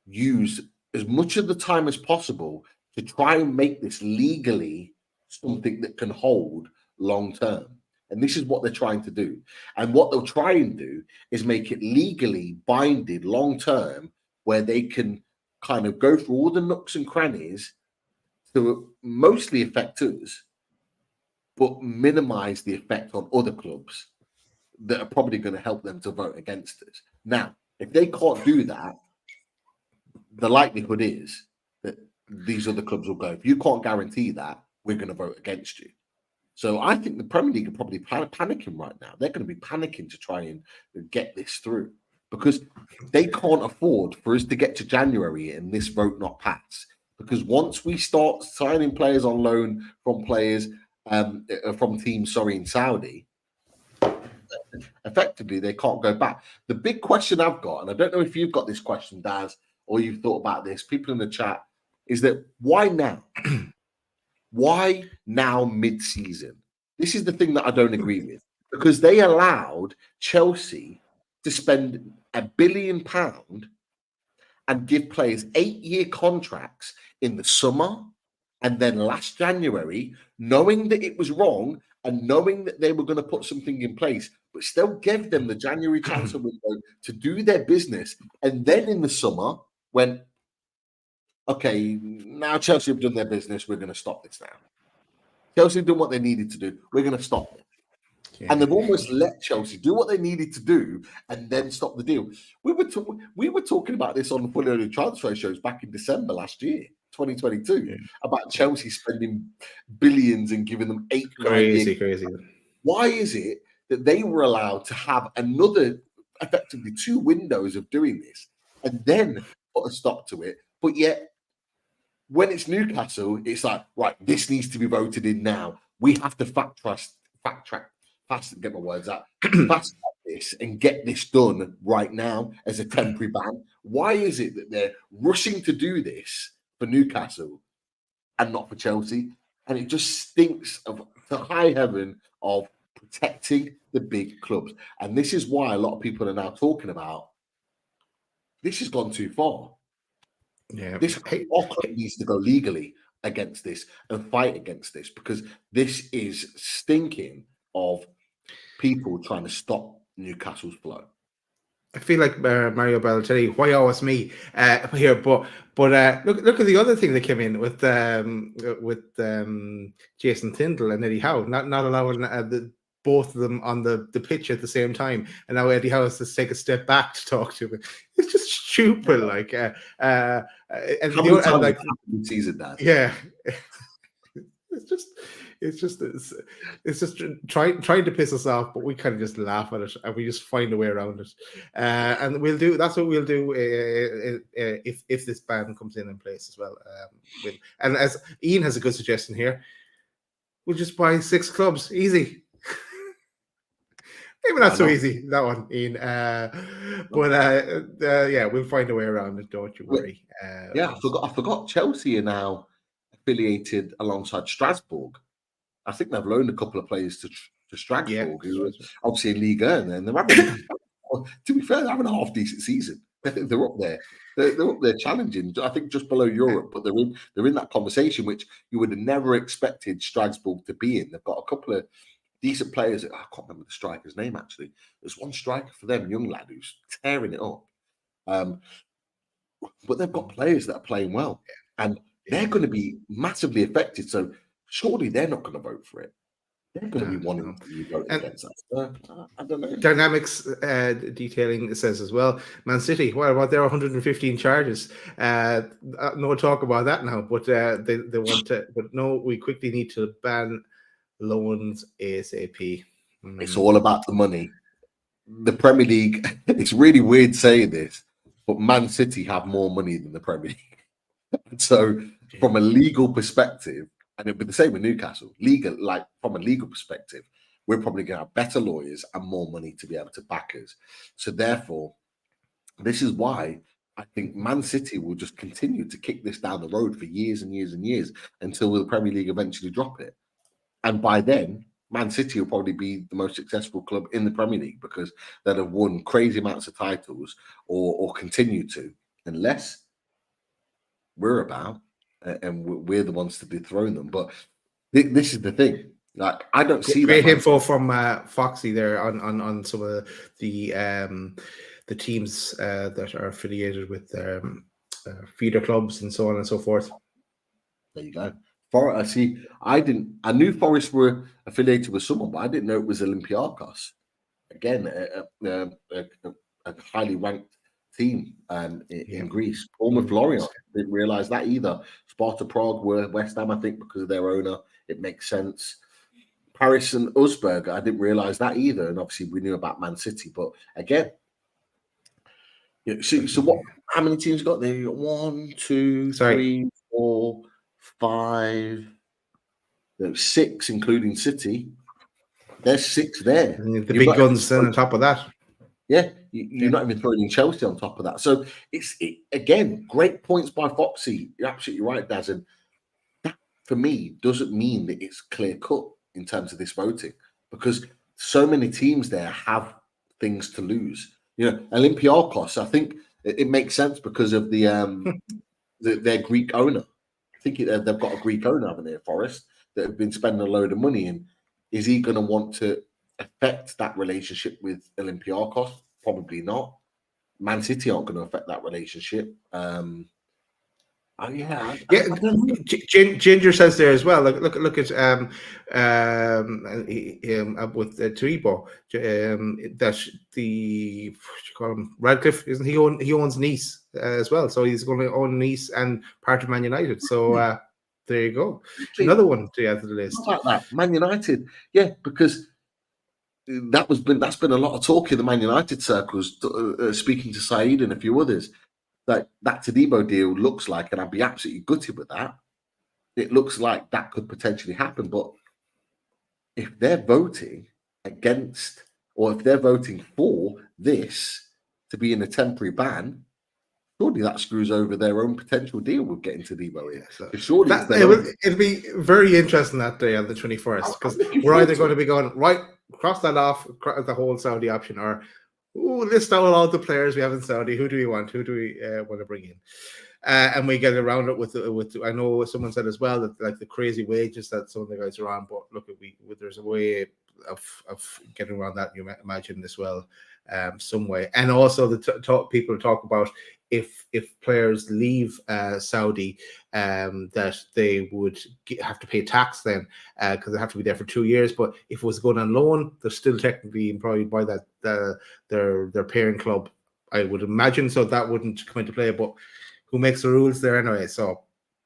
use as much of the time as possible to try and make this legally something that can hold long term. And this is what they're trying to do. And what they'll try and do is make it legally binding long term, where they can kind of go through all the nooks and crannies to mostly affect us, but minimize the effect on other clubs that are probably going to help them to vote against us. Now, if they can't do that, the likelihood is that these other clubs will go, if you can't guarantee that, we're going to vote against you. So I think the Premier League are probably panicking right now. They're going to be panicking to try and get this through, because they can't afford for us to get to January and this vote not pass. Because once we start signing players on loan from teams, in Saudi, effectively they can't go back. The big question I've got, and I don't know if you've got this question, Daz, or you've thought about this, people in the chat, is that why now? Why now mid-season? This is the thing that I don't agree with, because they allowed Chelsea to spend £1 billion and give players 8-year contracts in the summer and then last January, knowing that it was wrong and knowing that they were going to put something in place, but still gave them the January transfer window to do their business. And then in the summer, when, okay, now Chelsea have done their business, we're going to stop this now. Chelsea have done what they needed to do, we're going to stop it. Yeah. And they've almost let Chelsea do what they needed to do and then stop the deal. We were talking about this on the Fully Loaded Transfer shows back in December last year, 2022, about Chelsea spending billions and giving them 8 crazy. Why is it that they were allowed to have another, effectively 2 windows of doing this and then put a stop to it? But yet, when it's Newcastle, it's like, right, this needs to be voted in now. We have to fast track this and get this done right now as a temporary ban. Why is it that they're rushing to do this for Newcastle and not for Chelsea? And it just stinks of the high heaven of protecting the big clubs. And this is why a lot of people are now talking about this has gone too far. Yeah, our club needs to go legally against this and fight against this, because this is stinking of people trying to stop Newcastle's flow. I feel like Mario Balotelli. Why always me here? But look at the other thing that came in with Jason Tindall and Eddie Howe, not allowing both of them on the pitch at the same time, and now Eddie Howe has to take a step back to talk to him. It's just stupid. Season that. Yeah, it's just trying to piss us off, but we kind of just laugh at it and we just find a way around it. And that's what we'll do if this ban comes in place as well. And as Ian has a good suggestion here, we'll just buy 6 clubs, easy. Maybe not so easy, that one, Ian. But yeah, we'll find a way around it. Don't you worry. I forgot. Chelsea are now affiliated alongside Strasbourg. I think they've loaned a couple of players to Strasbourg, who are obviously in Ligue 1, and they're having, to be fair, they're having a half decent season. They're up there. They're up there challenging. I think just below Europe, but they're in that conversation, which you would have never expected Strasbourg to be in. They've got a couple of decent players. I can't remember the striker's name, actually. There's one striker for them, young lad, who's tearing it up. But they've got players that are playing well, and they're going to be massively affected. So surely they're not going to vote for it. They're going to be wanting to vote against that. I don't know. Dynamics detailing says as well, Man City, what about their 115 charges? No talk about that now, but they want to. But no, we quickly need to ban loans ASAP. It's all about the money. The Premier League, it's really weird saying this, but Man City have more money than the Premier League. So from a legal perspective, and it'll be the same with Newcastle, from a legal perspective, we're probably going to have better lawyers and more money to be able to back us. So therefore, this is why I think Man City will just continue to kick this down the road for years and years and years until the Premier League eventually drop it. And by then, Man City will probably be the most successful club in the Premier League because they'll have won crazy amounts of titles or continue to, unless we're about and we're the ones to dethrone them. But this is the thing. Like, I don't see great info from Foxy there on some of the teams that are affiliated with feeder clubs and so on and so forth. There you go. I knew Forest were affiliated with someone, but I didn't know it was Olympiacos. Again, a highly ranked team in Greece. Bournemouth Lorient, didn't realise that either. Sparta Prague were West Ham, I think, because of their owner. It makes sense. Paris and Uzberg, I didn't realise that either. And obviously we knew about Man City. But again, so what? How many teams got there? You got 1, 2, 3, 4, 5, 6, including City. There's 6 there. The big guns then on top of that. Yeah, you're not even throwing in Chelsea on top of that. So again, great points by Foxy. You're absolutely right, Daz. And that, for me, doesn't mean that it's clear cut in terms of this voting, because so many teams there have things to lose. Olympiacos, I think it makes sense because of their Greek owner. I think they've got a Greek owner, haven't they, Forest, that have been spending a load of money. And is he going to want to affect that relationship with Olympiacos? Probably not. Man City aren't going to affect that relationship. Ginger says there as well. Look at with Taribo, that the Radcliffe, isn't he owns Nice as well, so he's going to own Nice and part of Man United. So there you go, another one to add to the list. Like that, Man United, because that's been a lot of talk in the Man United circles. Speaking to Saeed and a few others. That Tadibo deal looks like, and I'd be absolutely gutted with that. It looks like that could potentially happen, but if they're voting against, or if they're voting for this to be in a temporary ban, surely that screws over their own potential deal with getting Tadibo in. So surely it'll be very interesting that day on the 21st, because we're either going to be going right, cross that off, the whole Saudi option, or list out all the players we have in Saudi. Who do we want? Who do we want to bring in? And we get around it with. I know someone said as well that like the crazy wages that some of the guys are on. But look, there's a way of getting around that. You imagine as well, some way. And also people talk about if players leave Saudi, that they would have to pay tax then because they have to be there for 2 years. But if it was going on loan, they're still technically employed by their parent club, I would imagine. So that wouldn't come into play. But who makes the rules there anyway? So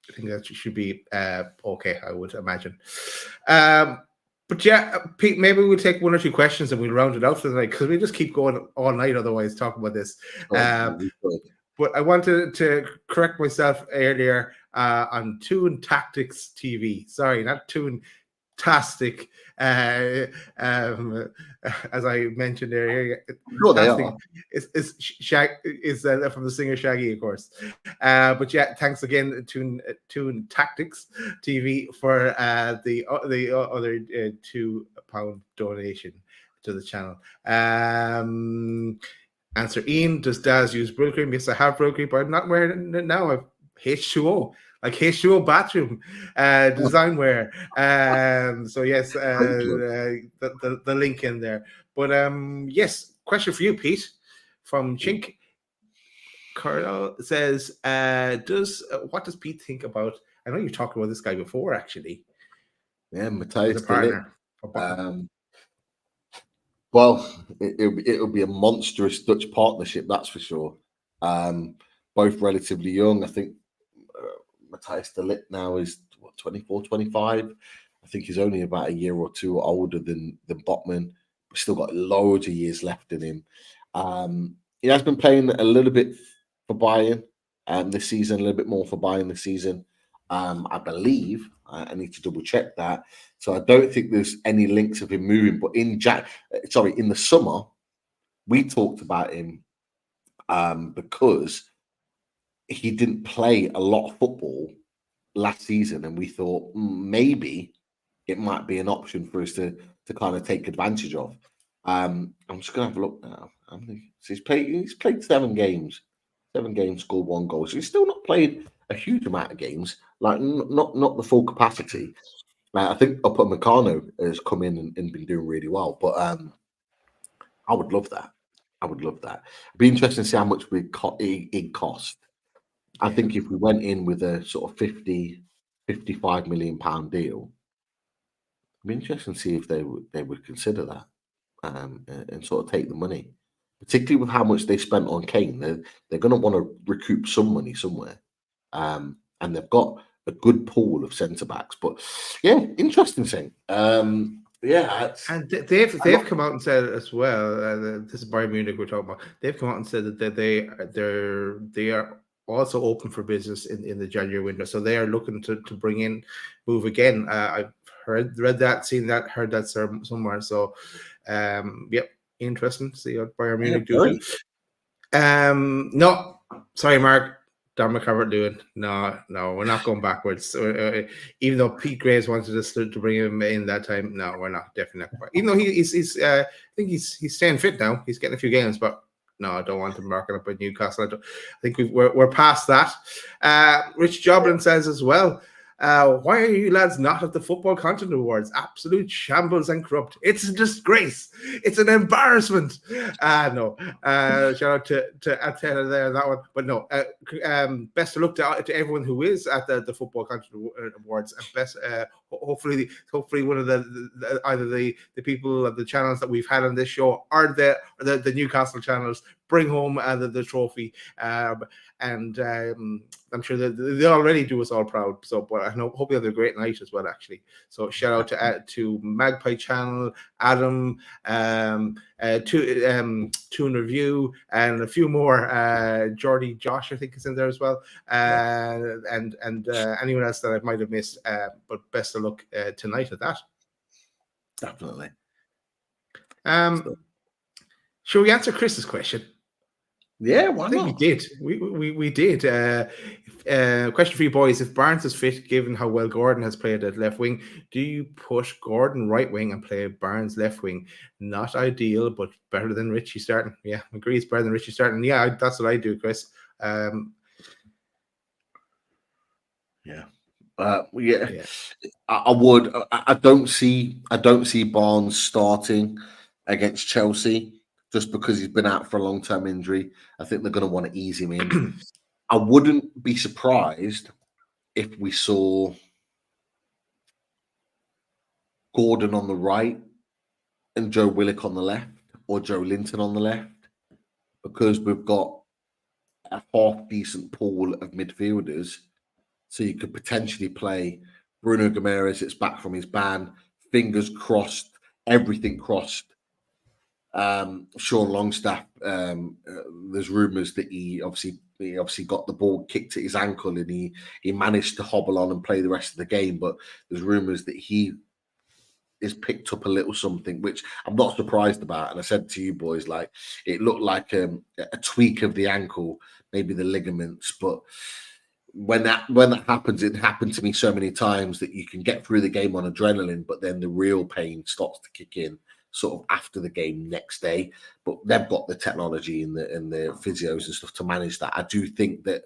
I think that should be okay, I would imagine. But yeah, Pete, maybe we'll take one or two questions and we'll round it out for the night, because we just keep going all night otherwise talking about this. But I wanted to correct myself earlier on Toon Tactics TV. Sorry, not Toon Tastic. As I mentioned earlier, Tastic is from the singer Shaggy, of course. But yeah, thanks again Toon Tactics TV for the other £2 donation to the channel. Answer Ian, does Daz use Brill Cream? Yes, I have Brill Cream, but I'm not wearing it now. I've H2O, like H2O bathroom design wear. So yes, the link in there. But yes, question for you, Pete, from Chink. Carlo says, what does Pete think about? I know you talked about this guy before, actually. Yeah, Matthias as a partner. Well, it'll be a monstrous Dutch partnership, that's for sure. Both relatively young. I think Matthias de Ligt now is 24, 25. I think he's only about a year or two older than Botman, but still got loads of years left in him. He has been playing a little bit for Bayern this season, a little bit more for Bayern this season. I believe. I need to double check that. So I don't think there's any links of him moving. But in the summer, we talked about him because he didn't play a lot of football last season, and we thought maybe it might be an option for us to kind of take advantage of. I'm just gonna have a look now. So he's played 7 games, scored 1 goal. So he's still not played a huge amount of games, like not the full capacity. I think Upamecano has come in and been doing really well, but I would love that. It'd be interesting to see how much it cost. I think if we went in with a sort of 55 million pound deal, it'd be interesting to see if they would consider that and sort of take the money, particularly with how much they spent on Kane. They're going to want to recoup some money somewhere, and they've got a good pool of centre backs. But yeah, interesting thing. And they've come out and said as well. This is Bayern Munich we're talking about. They've come out and said that they are also open for business in the January window. So they are looking to move again. I've read that, seen that, heard that somewhere. So, yep, interesting to see what Bayern Munich do. No, sorry, Mark. Don McCovert doing no, we're not going backwards. Even though Pete Graves wanted us to bring him in that time, no, we're not, definitely not. Even though he's I think he's staying fit now. He's getting a few games, but no, I don't want him marking up at Newcastle. I think we're past that. Rich Joblin says as well, why are you lads not at the Football Content Awards? Absolute shambles and corrupt. It's a disgrace. It's an embarrassment. No. Shout out to Attila there, that one. But no, best of luck to everyone who is at the Football Content Awards. And best, hopefully one of the either the people of the channels that we've had on this show or the Newcastle channels bring home the trophy. And I'm sure that they already do us all proud. So, but I hope you have a great night as well, actually. So, shout out to Magpie Channel, Adam, Toon Review, and a few more. Jordy Josh, I think, is in there as well, and anyone else that I might have missed. But best of luck tonight at that. Definitely. Shall we answer Chris's question? Yeah, why I think not? we did. We did. Question for you boys: if Barnes is fit, given how well Gordon has played at left wing, do you push Gordon right wing and play Barnes left wing? Not ideal, but better than Richie starting. Yeah, agree. It's better than Richie starting. Yeah, that's what I do, Chris. Yeah. I would. I don't see Barnes starting against Chelsea just because he's been out for a long-term injury. I think they're going to want to ease him in. I wouldn't be surprised if we saw Gordon on the right and Joe Willock on the left, or Joe Linton on the left, because we've got a half-decent pool of midfielders So you could potentially play Bruno Guimaraes. It's back from his ban. Fingers crossed. Everything crossed. Sean Longstaff. There's rumours that he obviously got the ball kicked at his ankle and he managed to hobble on and play the rest of the game. But there's rumours that he is picked up a little something, which I'm not surprised about. And I said to you boys, like, it looked like a tweak of the ankle, maybe the ligaments. But when that happens, it happened to me so many times that you can get through the game on adrenaline, but then the real pain starts to kick in sort of after the game next day. But they've got the technology and the physios and stuff to manage that. I do think that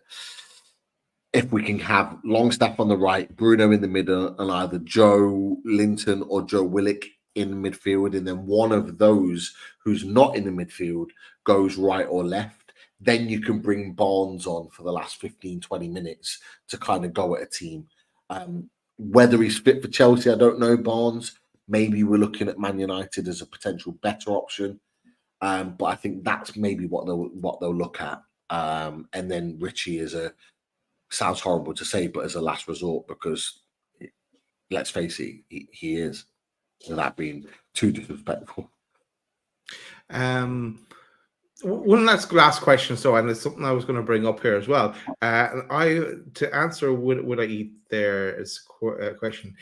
if we can have Longstaff on the right, Bruno in the middle, and either Joe Linton or Joe Willock in the midfield, and then one of those who's not in the midfield goes right or left, then you can bring Barnes on for the last 15, 20 minutes to kind of go at a team. Whether he's fit for Chelsea, I don't know, Barnes. Maybe we're looking at Man United as a potential better option. But I think that's maybe what they'll look at. And then Richie is sounds horrible to say, but as a last resort, because let's face it, he is, without being too disrespectful. One last question, so, and it's something I was going to bring up here as well. To answer, would I eat there is a question.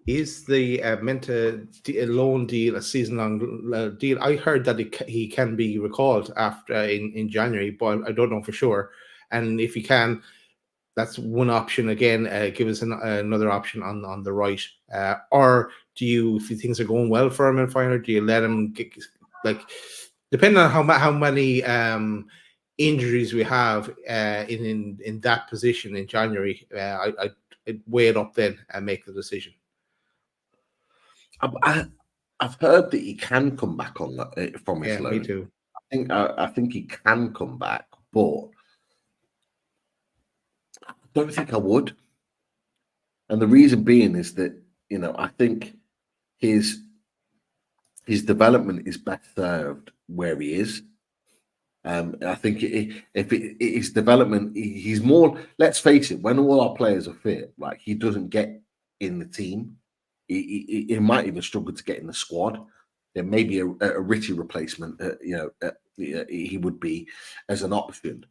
Is the Menta loan deal a season-long deal? I heard that he can be recalled after in January, but I don't know for sure. And if he can, that's one option. Again, give us another option on the right. Or do you, if things are going well for him in final, do you let him get, like, depending on how many injuries we have in that position in January, I'd weigh it up then and make the decision. I've heard that he can come back on that from his loan. Me too. I think he can come back, but I don't think I would. And the reason being is that, I think his development is best served where he is. I think his development, he's more, let's face it, when all our players are fit, like, he doesn't get in the team. He might even struggle to get in the squad. There may be a Richie replacement, he would be as an option.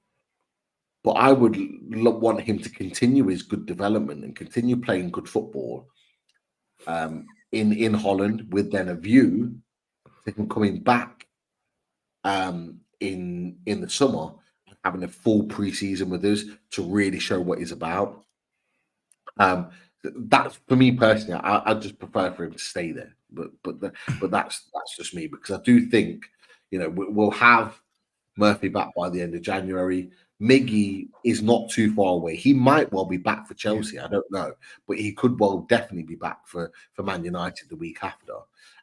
But I would want him to continue his good development and continue playing good football in Holland, with then a view to him coming back in the summer, having a full pre-season with us to really show what he's about. That's, for me personally, I just prefer for him to stay there. But that's just me, because I do think we'll have Murphy back by the end of January. Miggy is not too far away. He might well be back for Chelsea. I don't know, but he could well definitely be back for Man United the week after.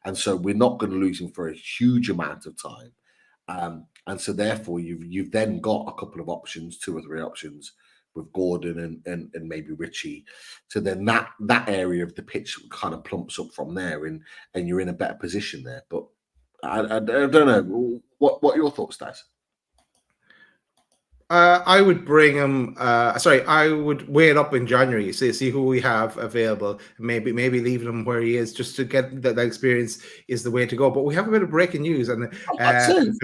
And so we're not going to lose him for a huge amount of time. And so therefore you've then got a couple of options, 2 or 3 options with Gordon and maybe Richie. So then that area of the pitch kind of plumps up from there, and you're in a better position there. But I don't know. What are your thoughts, Daz? I would bring him. I would weigh it up in January. See who we have available. Maybe leaving him where he is just to get that experience is the way to go. But we have a bit of breaking news, and I'm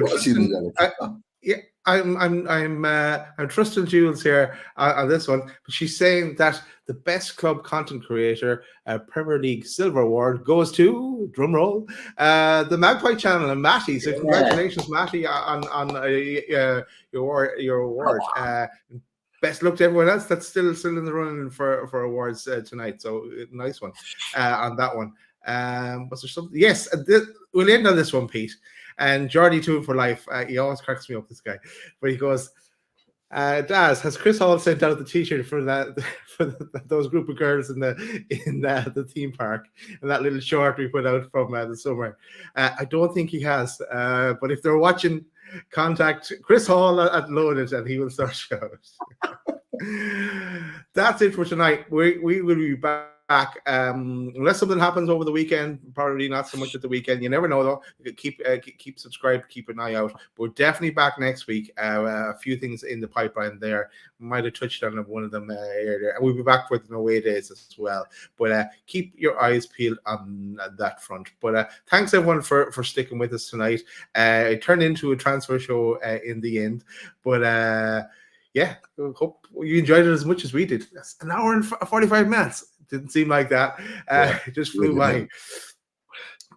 trusting Jules here on this one. But she's saying that the best club content creator Premier League Silver Award goes to, drum roll, the Magpie Channel and Matty. So congratulations, Matty, on your award. Best luck to everyone else that's still in the running for awards tonight. So nice one on that one. Was there something? Yes, we'll end on this one, Pete. And Jordy too for life. He always cracks me up, this guy. But he goes, Daz, has Chris Hall sent out the T-shirt for those group of girls in the theme park, and that little short we put out from the summer? I don't think he has. But if they're watching, contact Chris Hall at Loaded, and he will sort you out. That's it for tonight. We will be back back. Unless something happens over the weekend, probably not so much at the weekend. You never know, though. Keep subscribed, keep an eye out. We're definitely back next week. A few things in the pipeline there. Might have touched on one of them earlier. And we'll be back for the away days as well. But keep your eyes peeled on that front. But thanks everyone for sticking with us tonight. It turned into a transfer show in the end. But yeah, hope you enjoyed it as much as we did. That's an hour and 45 minutes. Didn't seem like that. It just flew by.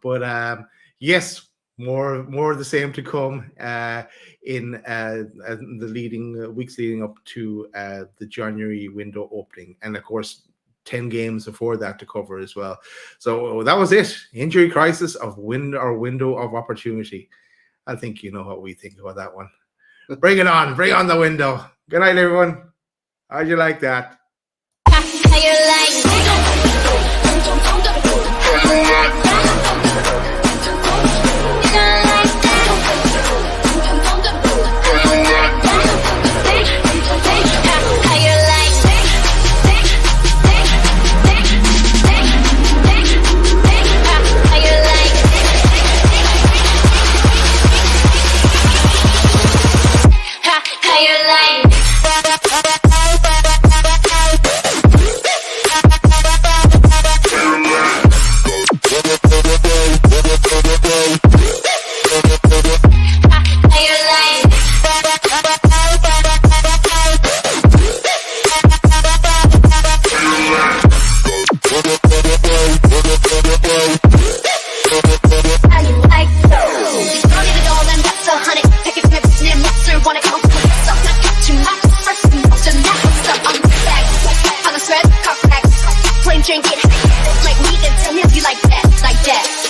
But yes, more of the same to come in the weeks leading up to the January window opening, and of course 10 games before that to cover as well. So that was it. Injury crisis of window of opportunity. I think you know what we think about that one. Bring it on. Bring on the window. Good night, everyone. How'd you like that? How you like drink it like weed and tell me if you like that, like that.